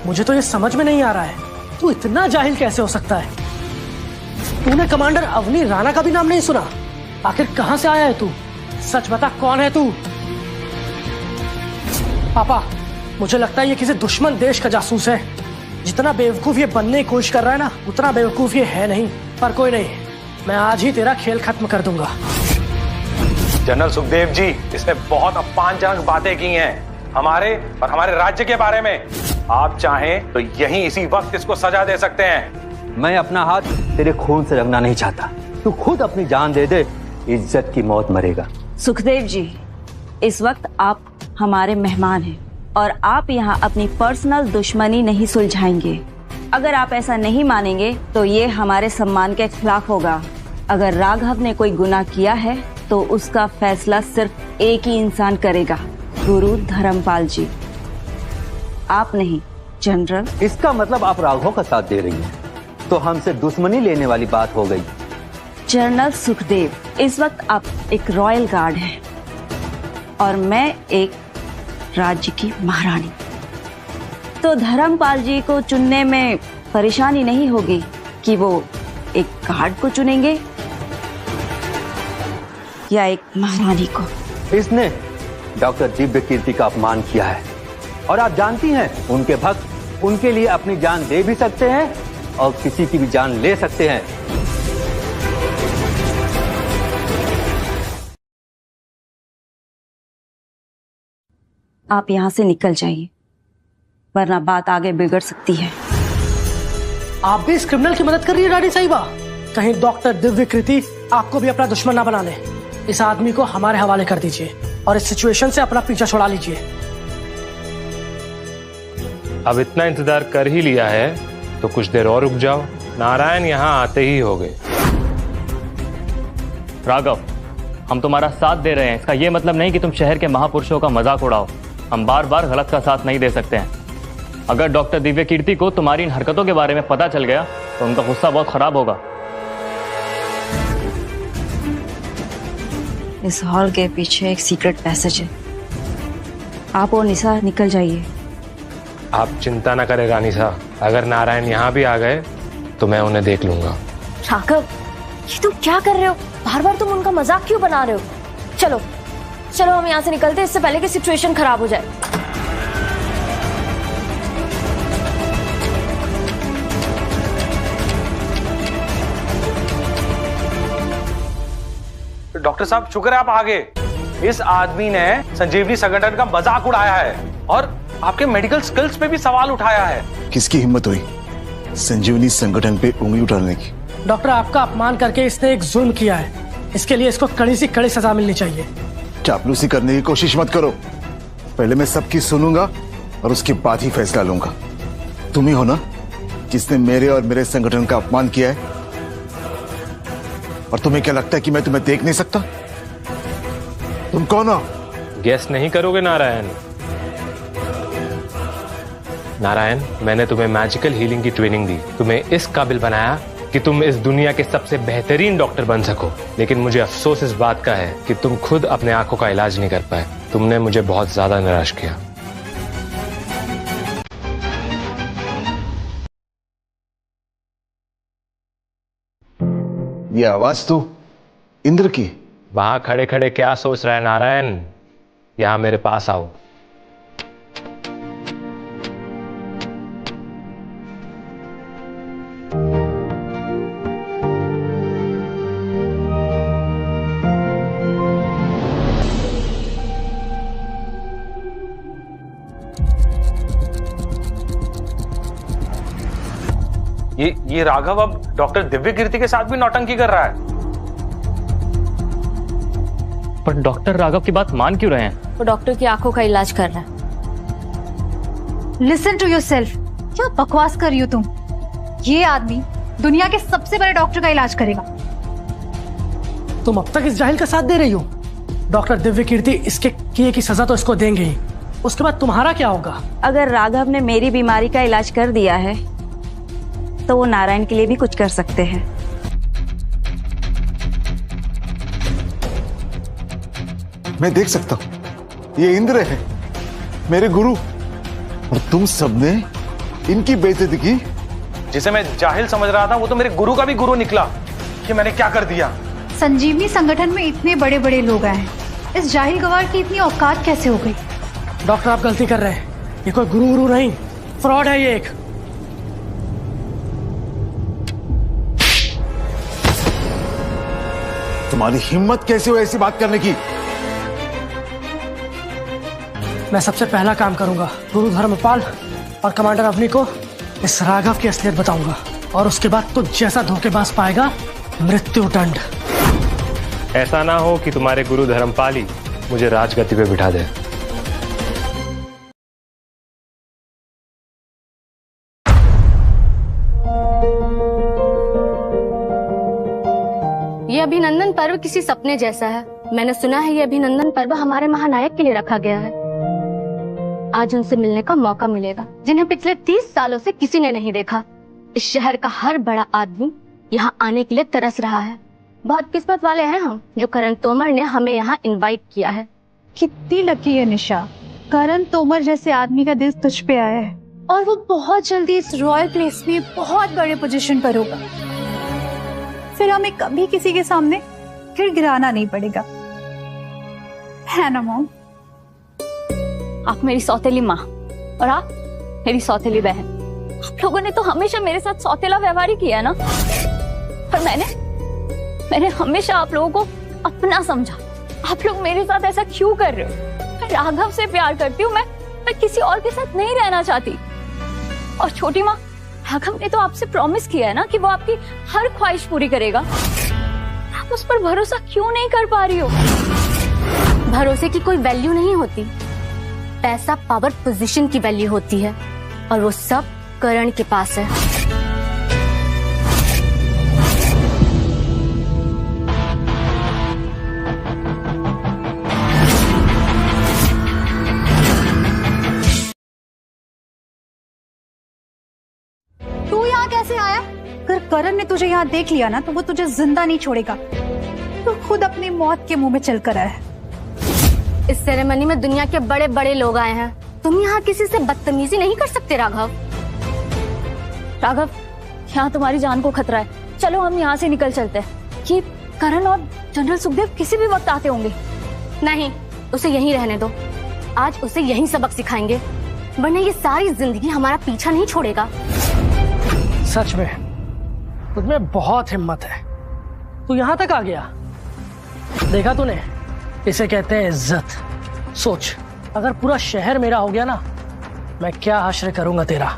मुझे तो ये समझ में नहीं आ रहा है, तू इतना जाहिल कैसे हो सकता है? तूने कमांडर अवनी राणा का भी नाम नहीं सुना? आखिर कहां से आया है तू? सच बता, कौन है तू? पापा, मुझे लगता है ये किसी दुश्मन देश का जासूस है। जितना बेवकूफ ये बनने की कोशिश कर रहा है ना, उतना बेवकूफ ये है नहीं। पर कोई नहीं, मैं आज ही तेरा खेल खत्म कर दूंगा। जनरल सुखदेव जी, इसने बहुत अपमानजनक बातें की हैं हमारे और हमारे राज्य के बारे में। आप चाहें तो यहीं इसी वक्त इसको सजा दे सकते हैं। मैं अपना हाथ तेरे खून से रंगना नहीं चाहता। तू खुद अपनी जान दे दे, इज्जत की मौत मरेगा। सुखदेव जी, इस वक्त आप हमारे मेहमान हैं और आप यहाँ अपनी पर्सनल दुश्मनी नहीं सुलझाएंगे। अगर आप ऐसा नहीं मानेंगे तो ये हमारे सम्मान के खिलाफ होगा। अगर राघव ने कोई गुनाह किया है तो उसका फैसला सिर्फ एक ही इंसान करेगा, गुरु धर्मपाल जी, आप नहीं। जनरल, इसका मतलब आप राघव का साथ दे रही हैं, तो हमसे दुश्मनी लेने वाली बात हो गई। जनरल सुखदेव, इस वक्त आप एक रॉयल गार्ड हैं और मैं एक राज्य की महारानी। तो धर्मपाल जी को चुनने में परेशानी नहीं होगी कि वो एक गार्ड को चुनेंगे या एक महारानी को। इसने डॉक्टर दिव्य कीर्ति का अपमान किया है और आप जानती हैं उनके भक्त उनके लिए अपनी जान दे भी सकते हैं और किसी की भी जान ले सकते हैं। आप यहाँ से निकल जाइए, वरना बात आगे बिगड़ सकती है। आप भी इस क्रिमिनल की मदद कर रही है रानी साहिबा। कहीं डॉक्टर दिव्यकृति आपको भी अपना दुश्मन ना बना ले। इस आदमी को हमारे हवाले कर दीजिए और इस सिचुएशन से अपना पीछा छुड़ा लीजिए। अब इतना इंतजार कर ही लिया है तो कुछ देर और रुक जाओ। नारायण यहाँ आते ही हो गए। राघव, हम तुम्हारा साथ दे रहे हैं, इसका ये मतलब नहीं कि तुम शहर के महापुरुषों का मजाक उड़ाओ। हम बार बार गलत का साथ नहीं दे सकते हैं। अगर डॉक्टर दिव्य कीर्ति को तुम्हारी इन हरकतों के बारे में पता चल गया तो उनका गुस्सा बहुत खराब होगा। इस हॉल के पीछे एक सीक्रेट पैसेज है, आप और निशा निकल जाइए। आप चिंता ना करें रानी साहब, अगर नारायण यहाँ भी आ गए तो मैं उन्हें देख लूंगा। राघव, ये तुम क्या कर रहे हो? बार बार तुम उनका मजाक क्यों बना रहे हो? चलो चलो हम यहाँ से निकलते हैं, इससे पहले कि सिचुएशन खराब हो जाए। डॉक्टर साहब शुक्र है आप आ गए। इस आदमी ने संजीवनी संगठन का मजाक उड़ाया है और आपके मेडिकल स्किल्स पे भी सवाल उठाया है। किसकी हिम्मत हुई संजीवनी संगठन पे उंगली उठाने की? डॉक्टर, आपका अपमान करके इसने एक जुल्म किया है। इसके लिए इसको कड़ी से कड़ी सजा मिलनी चाहिए। चापलूसी करने की कोशिश मत करो। पहले मैं सबकी सुनूंगा और उसके बाद ही फैसला लूंगा। तुम ही हो ना जिसने मेरे और मेरे संगठन का अपमान किया है? और तुम्हें क्या लगता है कि मैं तुम्हें देख नहीं सकता? तुम कौन हो? गेस नहीं करोगे नारायण? नारायण, मैंने तुम्हें मैजिकल हीलिंग की ट्रेनिंग दी, तुम्हें इस काबिल बनाया कि तुम इस दुनिया के सबसे बेहतरीन डॉक्टर बन सको। लेकिन मुझे अफसोस इस बात का है कि तुम खुद अपने आंखों का इलाज नहीं कर पाए। तुमने मुझे बहुत ज्यादा निराश किया। ये आवाज तो इंद्र की। वहां खड़े खड़े क्या सोच रहा है नारायण? यहां मेरे पास आओ। ये राघव अब डॉक्टर दिव्य कीर्ति के साथ भी नौटंकी कर रहा है। पर डॉक्टर राघव की बात मान क्यों रहे हैं? वो डॉक्टर की आंखों का इलाज कर रहा है। Listen to yourself. क्या बकवास कर रही हो तुम? ये आदमी दुनिया के सबसे बड़े डॉक्टर का इलाज करेगा। तुम अब तक इस जाहिल का साथ दे रही हो। डॉक्टर दिव्य कीर्ति इसके किए की सजा तो इसको देंगे ही। उसके बाद तुम्हारा क्या होगा? अगर राघव ने मेरी बीमारी का इलाज कर दिया है तो वो नारायण के लिए भी कुछ कर सकते हैं। मैं देख सकता हूं, ये इंद्र है, मेरे गुरु, और तुम सबने इनकी बेइज्जती की। जिसे मैं जाहिल समझ रहा था वो तो मेरे गुरु का भी गुरु निकला। कि मैंने क्या कर दिया? संजीवनी संगठन में इतने बड़े बड़े लोग आए हैं, इस जाहिल गवार की इतनी औकात कैसे हो गई? डॉक्टर, आप गलती कर रहे हैं। ये कोई गुरु नहीं, फ्रॉड है ये एक। तुम्हारी हिम्मत कैसे हो ऐसी बात करने की? मैं सबसे पहला काम करूंगा, गुरु धर्मपाल और कमांडर अवनी को इस राघव की असलियत बताऊंगा, और उसके बाद तो जैसा धोखेबाज पाएगा मृत्यु दंड। ऐसा ना हो कि तुम्हारे गुरु धर्मपाल ही मुझे राजगद्दी पे बिठा दे। ये अभिनंदन पर्व किसी सपने जैसा है। मैंने सुना है ये अभिनंदन पर्व हमारे महानायक के लिए रखा गया है। आज उनसे मिलने का मौका मिलेगा जिन्हें पिछले 30 सालों से किसी ने नहीं देखा। इस शहर का हर बड़ा आदमी यहाँ आने के लिए तरस रहा है। बहुत किस्मत वाले हैं हम जो करण तोमर ने हमें यहाँ इनवाइट किया है। कितनी लकी है निशा, करण तोमर जैसे आदमी का दिल तुझ पे आया है, और वो बहुत जल्दी इस रॉयल प्लेस में बहुत बड़े पोजीशन पर होगा। फिर हमें कभी किसी के सामने फिर गिराना नहीं पड़ेगा, है ना मॉम? आप मेरी सौतेली माँ और आप मेरी सौतेली बहन। आप लोगों ने तो हमेशा मेरे साथ सौतेला व्यवहार ही किया है ना, पर मैंने हमेशा आप लोगों को अपना समझा। आप लोग मेरे साथ ऐसा क्यों कर रहे हो? मैं राघव से प्यार करती हूँ, मैं किसी और के साथ नहीं रहना चाहती। और छोटी माँ, राघव ने तो आपसे प्रॉमिस किया है ना कि वो आपकी हर ख्वाहिश पूरी करेगा। आप उस पर भरोसा क्यों नहीं कर पा रही हो? भरोसे की कोई वैल्यू नहीं होती, पैसा, पावर, पोजीशन की वैल्यू होती है, और वो सब करण के पास है। तू यहाँ कैसे आया? अगर करण ने तुझे यहाँ देख लिया ना तो वो तुझे जिंदा नहीं छोड़ेगा। तू खुद अपनी मौत के मुंह में चलकर आया है। इस सेरेमनी में दुनिया के बड़े बड़े लोग आए हैं, तुम यहाँ किसी से बदतमीजी नहीं कर सकते। राघव, यहाँ तुम्हारी जान को खतरा है। चलो हम यहाँ से निकल चलते हैं। कि करण और जनरल सुखदेव किसी भी वक्त आते होंगे। नहीं, उसे यहीं रहने दो। आज उसे यहीं सबक सिखाएंगे, वरना ये सारी जिंदगी हमारा पीछा नहीं छोड़ेगा। सच में तुझमें बहुत हिम्मत है। तू यहाँ तक आ गया, देखा तूने? इसे कहते हैं इज्जत। सोच, अगर पूरा शहर मेरा हो गया ना, मैं क्या हश्र करूंगा तेरा।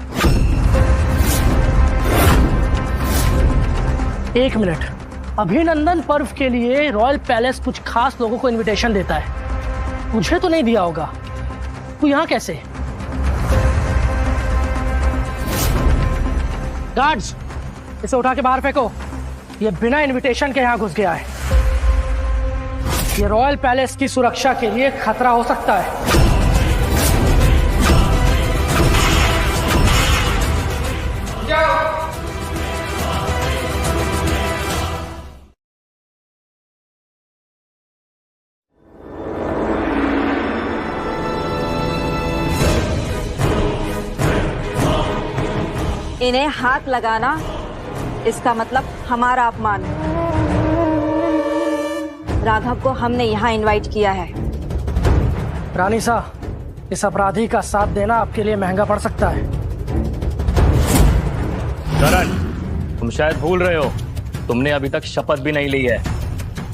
1 मिनट, अभिनंदन पर्व के लिए रॉयल पैलेस कुछ खास लोगों को इनविटेशन देता है, तुझे तो नहीं दिया होगा। तू यहाँ कैसे? गार्ड्स, इसे उठा के बाहर फेंको। ये बिना इनविटेशन के यहाँ घुस गया है। ये रॉयल पैलेस की सुरक्षा के लिए खतरा हो सकता है। इन्हें हाथ लगाना, इसका मतलब हमारा अपमान है। राघव को हमने यहाँ इनवाइट किया है। रानी साहब, इस अपराधी का साथ देना आपके लिए महंगा पड़ सकता है। करण, तुम शायद भूल रहे हो, तुमने अभी तक शपथ भी नहीं ली है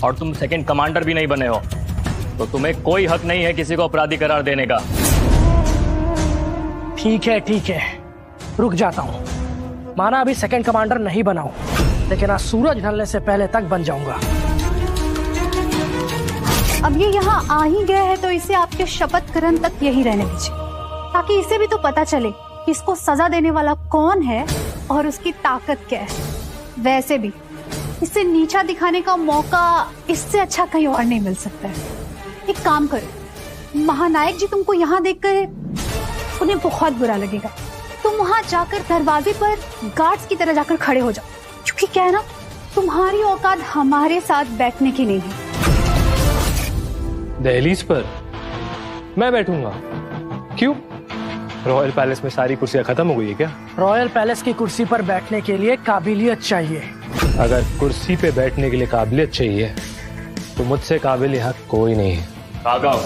और तुम सेकंड कमांडर भी नहीं बने हो, तो तुम्हें कोई हक नहीं है किसी को अपराधी करार देने का। ठीक है, रुक जाता हूँ। माना अभी सेकंड कमांडर नहीं बना हूँ, लेकिन आज सूरज ढलने से पहले तक बन जाऊंगा। अब ये यहाँ आ ही गया है तो इसे आपके शपथ ग्रहण तक यही रहने दीजिए, ताकि इसे भी तो पता चले कि इसको सजा देने वाला कौन है और उसकी ताकत क्या है। वैसे भी इसे नीचा दिखाने का मौका इससे अच्छा कहीं और नहीं मिल सकता है। एक काम करो, महानायक जी तुमको यहाँ देखकर उन्हें बहुत बुरा लगेगा। तुम वहाँ जाकर दरवाजे पर गार्ड्स की तरह जाकर खड़े हो जाओ, क्योंकि क्या है ना, तुम्हारी औकात हमारे साथ बैठने की नहीं है। दहलीज पर मैं बैठूंगा? क्यों? रॉयल पैलेस में सारी कुर्सियां खत्म हो गई है क्या? रॉयल पैलेस की कुर्सी पर बैठने के लिए काबिलियत चाहिए। अगर कुर्सी पे बैठने के लिए काबिलियत चाहिए तो मुझसे काबिल यहाँ कोई नहीं है। Raghav,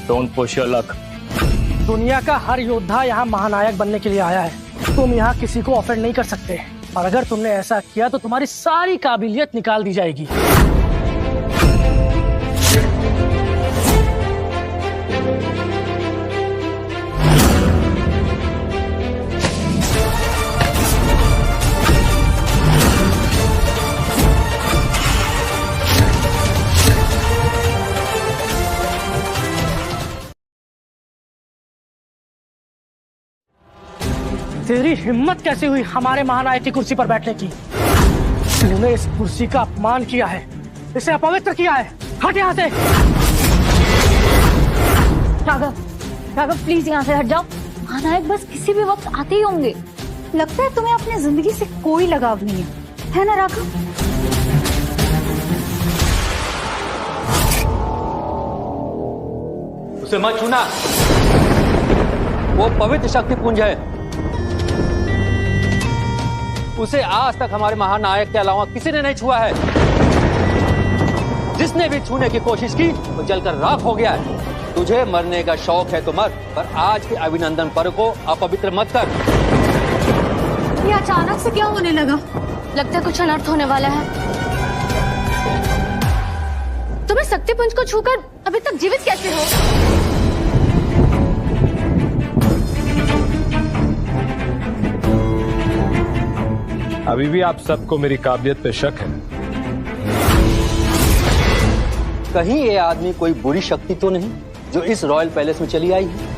don't push your luck. दुनिया का हर योद्धा यहाँ महानायक बनने के लिए आया है। तुम यहाँ किसी को ऑफेंड नहीं कर सकते, और अगर तुमने ऐसा किया तो तुम्हारी सारी काबिलियत निकाल दी जाएगी। तेरी हिम्मत कैसे हुई हमारे महानायक की कुर्सी पर बैठने की? तूने इस कुर्सी का अपमान किया है, इसे अपवित्र किया है। हट यहाँ से। राघव प्लीज यहाँ से हट जाओ। महानायक बस किसी भी वक्त आते ही होंगे। लगता है तुम्हें अपनी जिंदगी से कोई लगाव नहीं है ना राघव? उसे मत छूना, वो पवित्र शक्ति पुंज है। उसे आज तक हमारे महानायक के अलावा किसी ने नहीं छुआ है। जिसने भी छूने की कोशिश की वो जलकर राख हो गया है। तुझे मरने का शौक है तो मर, पर आज के अभिनंदन पर्व को अपवित्र मत कर। से क्या होने लगा? लगता है कुछ अनर्थ होने वाला है। तुम्हें शक्तिपुंज को छूकर अभी तक जीवित कैसे हो? अभी भी आप सबको मेरी काबिलियत पे शक है। कहीं ये आदमी कोई बुरी शक्ति तो नहीं जो इस रॉयल पैलेस में चली आई है?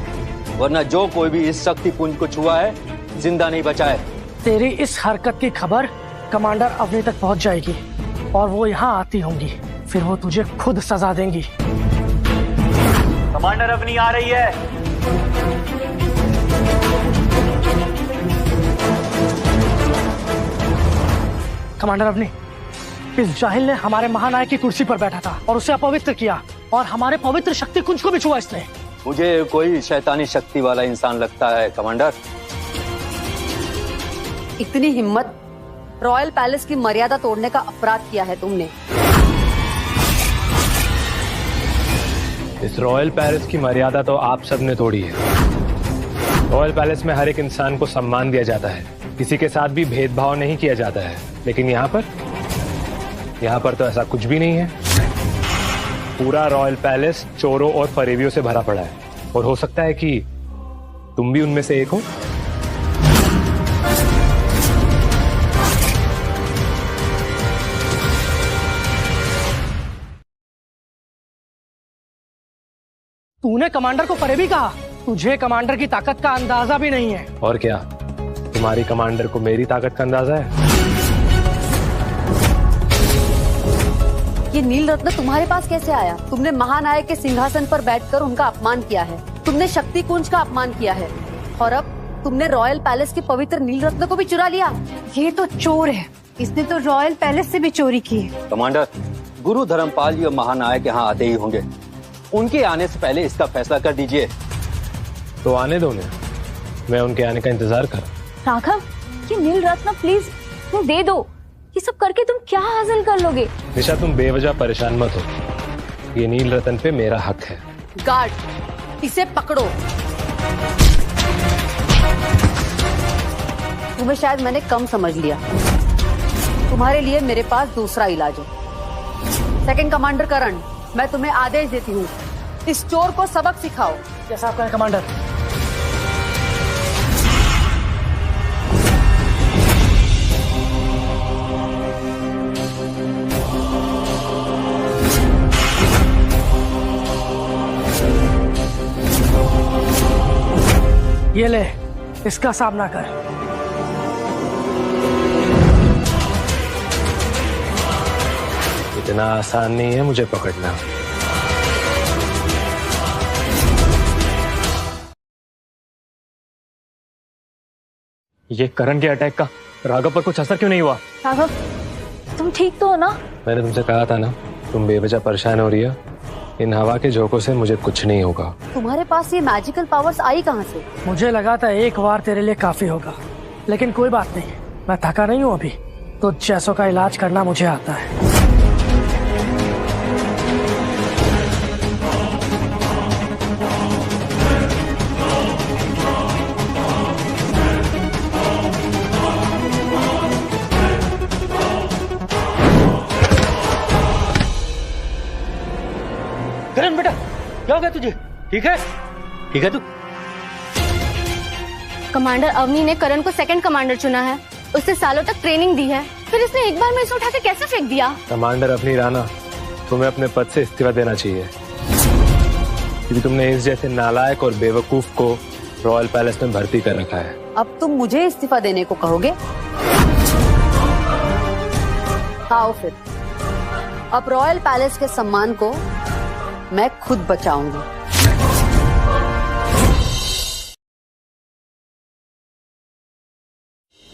वरना जो कोई भी इस शक्ति पुंज को छुआ है जिंदा नहीं बचा है। तेरी इस हरकत की खबर कमांडर अवनी तक पहुंच जाएगी और वो यहाँ आती होंगी, फिर वो तुझे खुद सजा देंगी। कमांडर अवनी आ रही है। कमांडर अवनी, इस जाहिल ने हमारे महानायक की कुर्सी पर बैठा था और उसे अपवित्र किया और हमारे पवित्र शक्ति कुंज को भी छुआ इसने। मुझे कोई शैतानी शक्ति वाला इंसान लगता है कमांडर। इतनी हिम्मत, रॉयल पैलेस की मर्यादा तोड़ने का अपराध किया है तुमने। इस रॉयल पैलेस की मर्यादा तो आप सबने तोड़ी है। रॉयल पैलेस में हर एक इंसान को सम्मान दिया जाता है, किसी के साथ भी भेदभाव नहीं किया जाता है। लेकिन यहाँ पर तो ऐसा कुछ भी नहीं है। पूरा रॉयल पैलेस चोरों और फरेबियों से भरा पड़ा है और हो सकता है कि तुम भी उनमें से एक हो। तूने कमांडर को फरेबी कहा? तुझे कमांडर की ताकत का अंदाजा भी नहीं है। और क्या तुम्हारी कमांडर को मेरी ताकत का अंदाजा है? ये नील रत्न तुम्हारे पास कैसे आया? तुमने महानायक के सिंहासन पर बैठकर उनका अपमान किया है, तुमने शक्ति कुंज का अपमान किया है और अब तुमने रॉयल पैलेस के पवित्र नील रत्न को भी चुरा लिया। ये तो चोर है, इसने तो रॉयल पैलेस से भी चोरी की है। कमांडर, गुरु धर्मपाल जी और महानायक यहाँ आते ही होंगे। उनके आने से पहले इसका फैसला कर दीजिए। तो आने दो उन्हें, मैं उनके आने का इंतजार कर। राघव, ये नील रत्न प्लीज तुम दे दो। ये सब करके तुम क्या हासिल कर लोगे? निशा, तुम बेवजह परेशान मत हो। ये नील रतन पे मेरा हक है। गार्ड, इसे पकड़ो। तुम्हें शायद मैंने कम समझ लिया। तुम्हारे लिए मेरे पास दूसरा इलाज है। सेकंड कमांडर करण, मैं तुम्हें आदेश देती हूँ, इस चोर को सबक सिखाओ। जैसा आपका कमांडर। ये ले, इसका सामना कर। इतना आसान नहीं है मुझे पकड़ना। ये करण के अटैक का राघव पर कुछ असर क्यों नहीं हुआ? राघव, तुम ठीक तो हो ना? मैंने तुमसे कहा था ना, तुम बेवजह परेशान हो रही है। इन हवा के झोंकों से मुझे कुछ नहीं होगा। तुम्हारे पास ये मैजिकल पावर्स आई कहाँ से? मुझे लगा था एक बार तेरे लिए काफी होगा, लेकिन कोई बात नहीं, मैं थका नहीं हूँ अभी। तो जैसों का इलाज करना मुझे आता है। करण बेटा, क्या हो गया तुझे? ठीक है? ठीक है तू? कमांडर अवनी ने करण को सेकंड कमांडर चुना है, उससे सालों तक ट्रेनिंग दी है, फिर इसने एक बार में इसे उठा के कैसे फेंक दिया? कमांडर अवनी राणा, तुम्हें अपने पद से इस्तीफा देना चाहिए, क्योंकि तुमने इस जैसे नालायक और बेवकूफ को रॉयल पैलेस में भर्ती कर रखा है। अब तुम मुझे इस्तीफा देने को कहोगे? आओ फिर, अब रॉयल पैलेस के सम्मान को मैं खुद बचाऊंगी।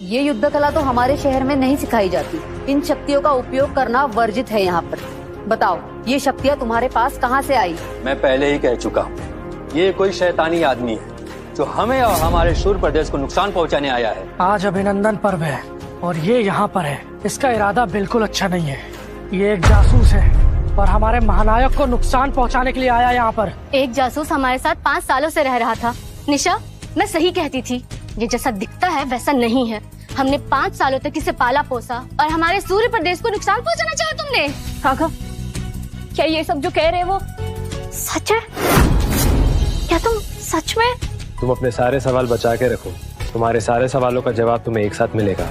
ये युद्ध कला तो हमारे शहर में नहीं सिखाई जाती। इन शक्तियों का उपयोग करना वर्जित है यहाँ पर। बताओ, ये शक्तियाँ तुम्हारे पास कहाँ से आई? मैं पहले ही कह चुका हूँ, ये कोई शैतानी आदमी है जो हमें और हमारे शूर प्रदेश को नुकसान पहुँचाने आया है। आज अभिनंदन पर्व है और ये यहाँ पर है। इसका इरादा बिल्कुल अच्छा नहीं है। ये एक जासूस है और हमारे महानायक को नुकसान पहुंचाने के लिए आया यहाँ पर। एक जासूस हमारे साथ 5 सालों से रह रहा था। निशा, मैं सही कहती थी, ये जैसा दिखता है वैसा नहीं है। हमने 5 सालों तक इसे पाला पोसा और हमारे सूर्य प्रदेश को नुकसान पहुंचाना चाहा तुमने। राघव, क्या ये सब जो कह रहे हैं वो सच है? क्या तुम सच में? तुम अपने सारे सवाल बचा के रखो, तुम्हारे सारे सवालों का जवाब तुम्हें एक साथ मिलेगा।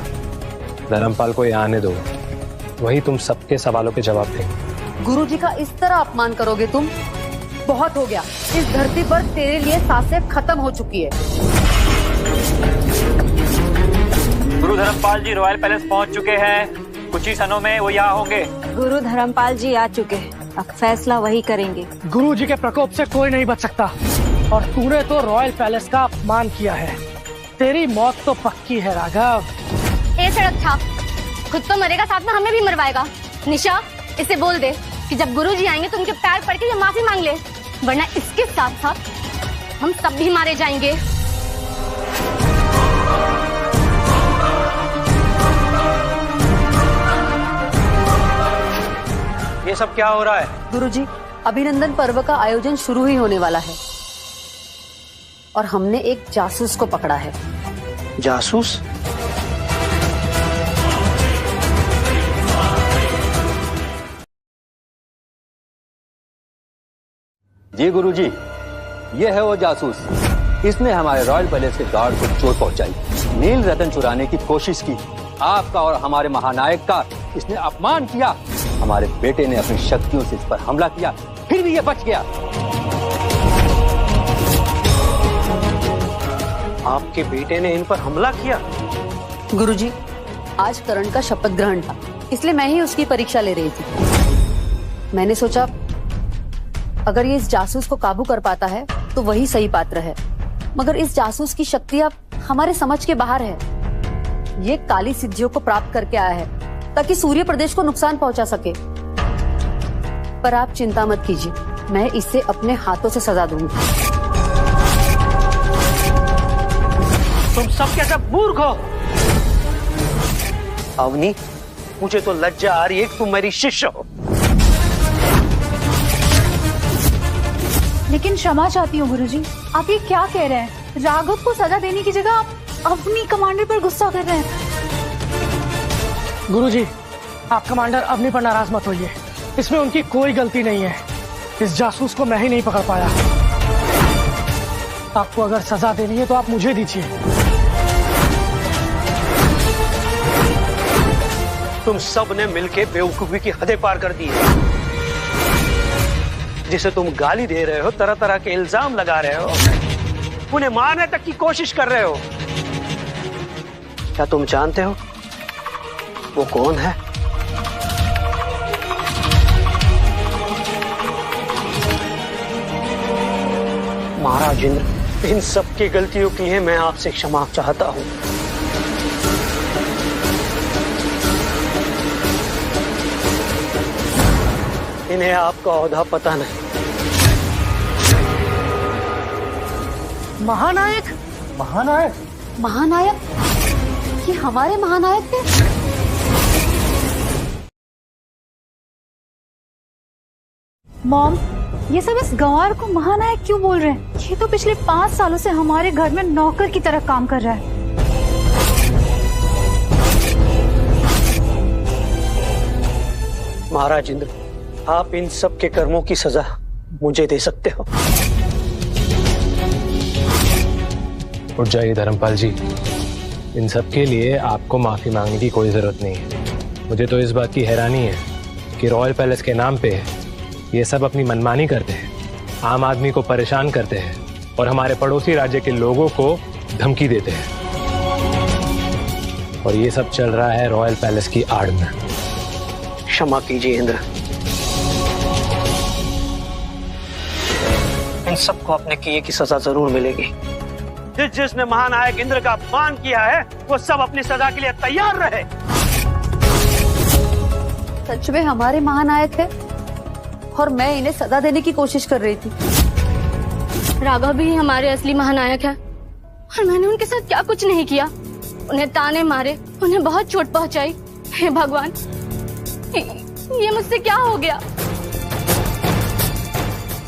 धर्मपाल को यहाँ आने दो, वही तुम सबके सवालों के जवाब देंगे। गुरुजी का इस तरह अपमान करोगे तुम? बहुत हो गया। इस धरती पर तेरे लिए सांसें खत्म हो चुकी है। गुरु धर्मपाल जी रॉयल पैलेस पहुंच चुके हैं। कुछ ही क्षणों में वो यहाँ होंगे। गुरु धर्मपाल जी आ चुके हैं, अब फैसला वही करेंगे। गुरुजी के प्रकोप से कोई नहीं बच सकता और तूने तो रॉयल पैलेस का अपमान किया है। तेरी मौत तो पक्की है राघव। ए सड़क छाप, खुद तो मरेगा, साथ में हमें भी मरवाएगा। निशा, इसे बोल दे कि जब गुरुजी आएंगे तो उनके पैर पड़ के ये माफी मांग ले, वरना इसके साथ साथ हम सब भी मारे जाएंगे। ये सब क्या हो रहा है? गुरुजी, अभिनंदन पर्व का आयोजन शुरू ही होने वाला है और हमने एक जासूस को पकड़ा है। जासूस? जी गुरुजी, ये है वो जासूस। इसने हमारे रॉयल पैलेस के गार्ड को चोट पहुंचाई, नील रतन चुराने की कोशिश की, आपका और हमारे महानायक का इसने अपमान किया। हमारे बेटे ने अपनी शक्तियों से इस पर हमला किया, फिर भी ये बच गया। आपके बेटे ने इन पर हमला किया? गुरुजी, आज करण का शपथ ग्रहण था, इसलिए मैं ही उसकी परीक्षा ले रही थी। मैंने सोचा अगर ये इस जासूस को काबू कर पाता है तो वही सही पात्र है, मगर इस जासूस की शक्ति अब हमारे समझ के बाहर है। ये काली सिद्धियों को प्राप्त करके आया है ताकि सूर्य प्रदेश को नुकसान पहुंचा सके। पर आप चिंता मत कीजिए, मैं इसे अपने हाथों से सजा दूंगी। तुम सब क्या सब मूर्ख हो? अवनी, मुझे तो लज्जा आ रही है कि तुम मेरी शिष्य हो। लेकिन क्षमा चाहती हूँ गुरुजी, आप ये क्या कह रहे हैं? राघव को सजा देने की जगह आप अपनी कमांडर पर गुस्सा कर रहे हैं। गुरुजी, आप कमांडर अवनी पर नाराज मत होइए, इसमें उनकी कोई गलती नहीं है। इस जासूस को मैं ही नहीं पकड़ पाया। आपको अगर सजा देनी है तो आप मुझे दीजिए। तुम सब ने मिलकर बेवकूफी की हदें पार कर दी है। जिसे तुम गाली दे रहे हो, तरह तरह के इल्जाम लगा रहे हो, उन्हें मारने तक की कोशिश कर रहे हो। क्या तुम जानते हो वो कौन है? महाराज इंद्र, इन सब की गलतियों के लिए मैं आपसे क्षमा चाहता हूँ। इन्हें आपका ओहदा पता नहीं। महानायक? महानायक? महानायक? ये हमारे महानायक थे? मॉम, ये सब इस गंवार को महानायक क्यों बोल रहे हैं? ये तो पिछले 5 सालों से हमारे घर में नौकर की तरह काम कर रहा है। महाराज इंद्र, आप इन सब के कर्मों की सजा मुझे दे सकते हो। उठ जाइए धर्मपाल जी, इन सब के लिए आपको माफी मांगने की कोई जरूरत नहीं है। मुझे तो इस बात की हैरानी है कि रॉयल पैलेस के नाम पे ये सब अपनी मनमानी करते हैं, आम आदमी को परेशान करते हैं और हमारे पड़ोसी राज्य के लोगों को धमकी देते हैं। और ये सब चल रहा है रॉयल पैलेस की आड़ में। क्षमा कीजिए इंद्र, इन सबको अपने किए की सजा जरूर मिलेगी। जिसने महानायक इंद्र का अपमान किया है वो सब अपनी सजा के लिए तैयार रहे। सच में हमारे महानायक है और मैं इन्हें सजा देने की कोशिश कर रही थी। राघव भी हमारे असली महानायक है और मैंने उनके साथ क्या कुछ नहीं किया। उन्हें ताने मारे, उन्हें बहुत चोट पहुंचाई। हे भगवान, ये मुझसे क्या हो गया?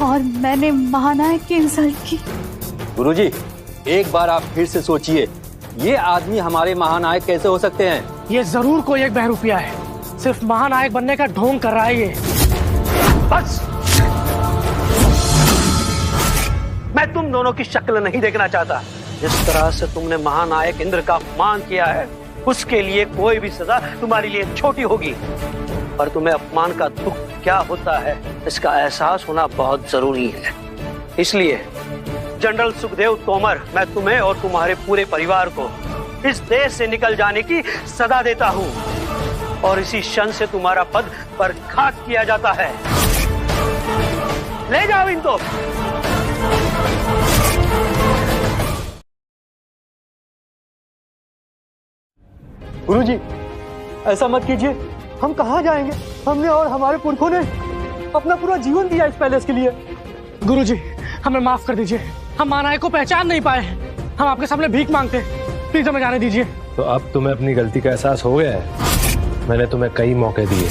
और मैंने महानायक की इंसल्ट की। गुरुजी, एक बार आप फिर से सोचिए ये आदमी हमारे महानायक कैसे हो सकते हैं? ये जरूर कोई एक बहरूपिया है, सिर्फ महानायक बनने का ढोंग कर रहा है ये। बस, मैं तुम दोनों की शक्ल नहीं देखना चाहता। जिस तरह से तुमने महानायक इंद्र का अपमान किया है, उसके लिए कोई भी सजा तुम्हारे लिए छोटी होगी। पर तुम्हें अपमान का दुख क्या होता है, इसका एहसास होना बहुत जरूरी है। इसलिए जनरल सुखदेव तोमर, मैं तुम्हें और तुम्हारे पूरे परिवार को इस देश से निकल जाने की सजा देता हूं और इसी क्षण से तुम्हारा पद बर्खास्त किया जाता है। ले जाओ इनको। गुरुजी, ऐसा मत कीजिए। हम कहाँ जाएंगे? हमने और हमारे पुरखों ने अपना पूरा जीवन दिया इस पैलेस के लिए। गुरुजी, हमें माफ कर दीजिए। हम महानायक को पहचान नहीं पाए। हम आपके सामने भीख मांगते हैं, प्लीज हमें जाने दीजिए। तो अब तुम्हें अपनी गलती का एहसास हो गया है। मैंने तुम्हें कई मौके दिए,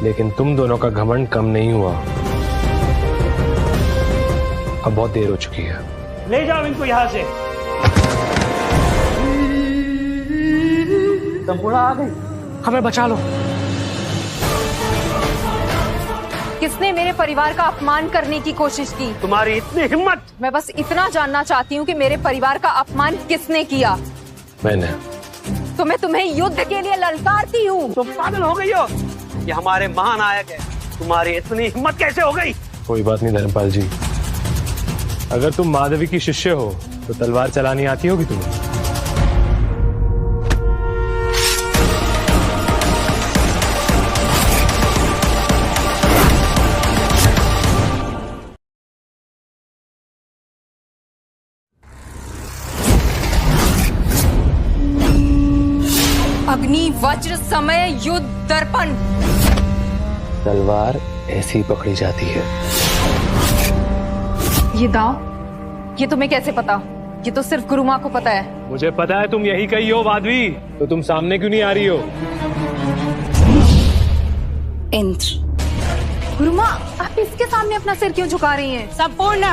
लेकिन तुम दोनों का घमंड कम नहीं हुआ। अब बहुत देर हो चुकी है। ले जाओ इनको यहाँ से। संपूर्ण आ गई, हमें बचा लो। किसने मेरे परिवार का अपमान करने की कोशिश की? तुम्हारी इतनी हिम्मत! मैं बस इतना जानना चाहती हूँ कि मेरे परिवार का अपमान किसने किया? मैंने। तो मैं तुम्हें युद्ध के लिए ललकारती हूँ। तुम पागल हो गई हो? ये हमारे महानायक है, तुम्हारी इतनी हिम्मत कैसे हो गई? कोई बात नहीं धर्मपाल जी, अगर तुम माधवी की शिष्य हो तो तलवार चलानी आती होगी तुम्हें। अग्नि वज्र समय युद्ध दर्पण। तलवार ऐसी पकड़ी जाती है। ये दांव, ये तुम्हें कैसे पता? ये तो सिर्फ गुरु माँ को पता है। मुझे पता है तुम यही कही हो माधवी, तो तुम सामने क्यों नहीं आ रही हो? इंद्र। गुरु माँ, आप इसके सामने अपना सिर क्यों झुका रही हैं? संपूर्ण,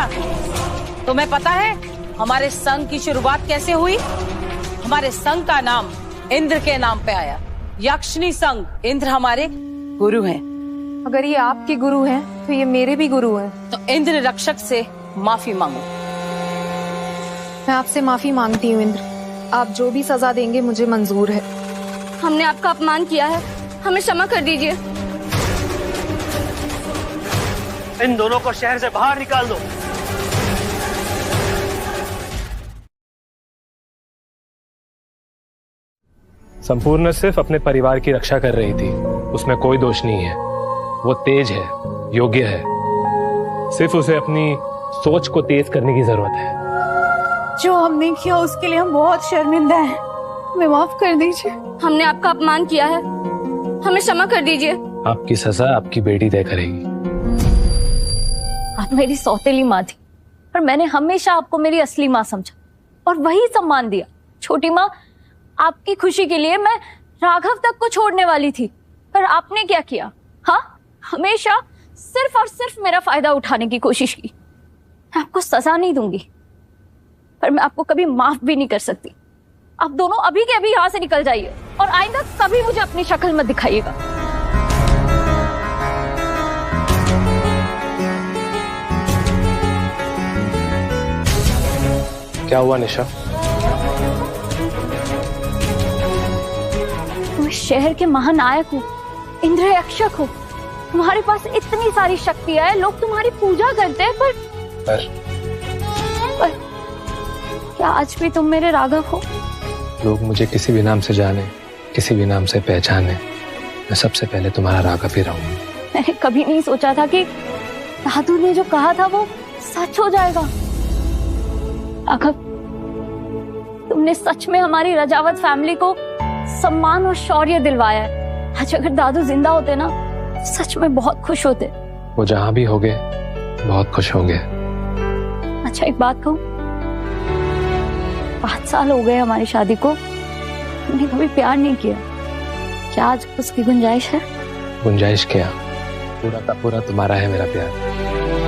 तुम्हें पता है हमारे संघ की शुरुआत कैसे हुई? हमारे संघ का नाम इंद्र के नाम पे आया, यक्षिणी संघ। इंद्र हमारे गुरु हैं। अगर ये आपके गुरु हैं, तो ये मेरे भी गुरु हैं। तो इंद्र रक्षक से माफी मांगो। मैं आपसे माफी मांगती हूँ इंद्र। आप जो भी सजा देंगे मुझे मंजूर है। हमने आपका अपमान किया है, हमें क्षमा कर दीजिए। इन दोनों को शहर से बाहर निकाल दो। संपूर्ण सिर्फ अपने परिवार की रक्षा कर रही थी, उसमें कोई दोष नहीं है। वो तेज है, योग्य है, सिर्फ उसे अपनी सोच को तेज करने की जरूरत है। जो हमने किया उसके लिए हम बहुत शर्मिंदा हैं। हमें माफ कर दीजिए। हमने आपका अपमान किया है, हमें क्षमा कर दीजिए। आपकी सजा आपकी बेटी तय करेगी। आप मेरी सौतेली माँ थी, पर मैंने हमेशा आपको मेरी असली माँ समझा और वही सम्मान दिया। छोटी माँ, आपकी खुशी के लिए मैं राघव तक को छोड़ने वाली थी, पर आपने क्या किया? हाँ, हमेशा सिर्फ और सिर्फ मेरा फायदा उठाने की कोशिश की। मैं आपको सजा नहीं दूंगी, पर मैं आपको कभी माफ भी नहीं कर सकती। आप दोनों अभी के अभी यहाँ से निकल जाइए और आइंदा कभी मुझे अपनी शक्ल मत दिखाइएगा। क्या हुआ निशा? तुम शहर के महानायक हो, इंद्र यक्षक हो, तुम्हारे पास इतनी सारी शक्तियां है, लोग तुम्हारी पूजा करते हैं, पर क्या आज भी तुम मेरे राघव हो? लोग मुझे किसी भी नाम से जाने, किसी भी नाम से पहचाने, मैं सबसे पहले तुम्हारा राघव ही रहूंगा। मैंने कभी नहीं सोचा था कि दादू ने जो कहा था वो सच हो जाएगा। राघव, तुमने सच में हमारी रजावत फैमिली को सम्मान और शौर्य दिलवाया है। आज अगर दादू जिंदा होते ना, सच में बहुत खुश होते। वो जहां भी होंगे बहुत खुश होंगे। अच्छा, एक बात कहूं, 5 साल हो गए हमारी शादी को, हमने कभी प्यार नहीं किया। क्या आज उसकी गुंजाइश है? गुंजाइश क्या, पूरा का पूरा तुम्हारा है मेरा प्यार।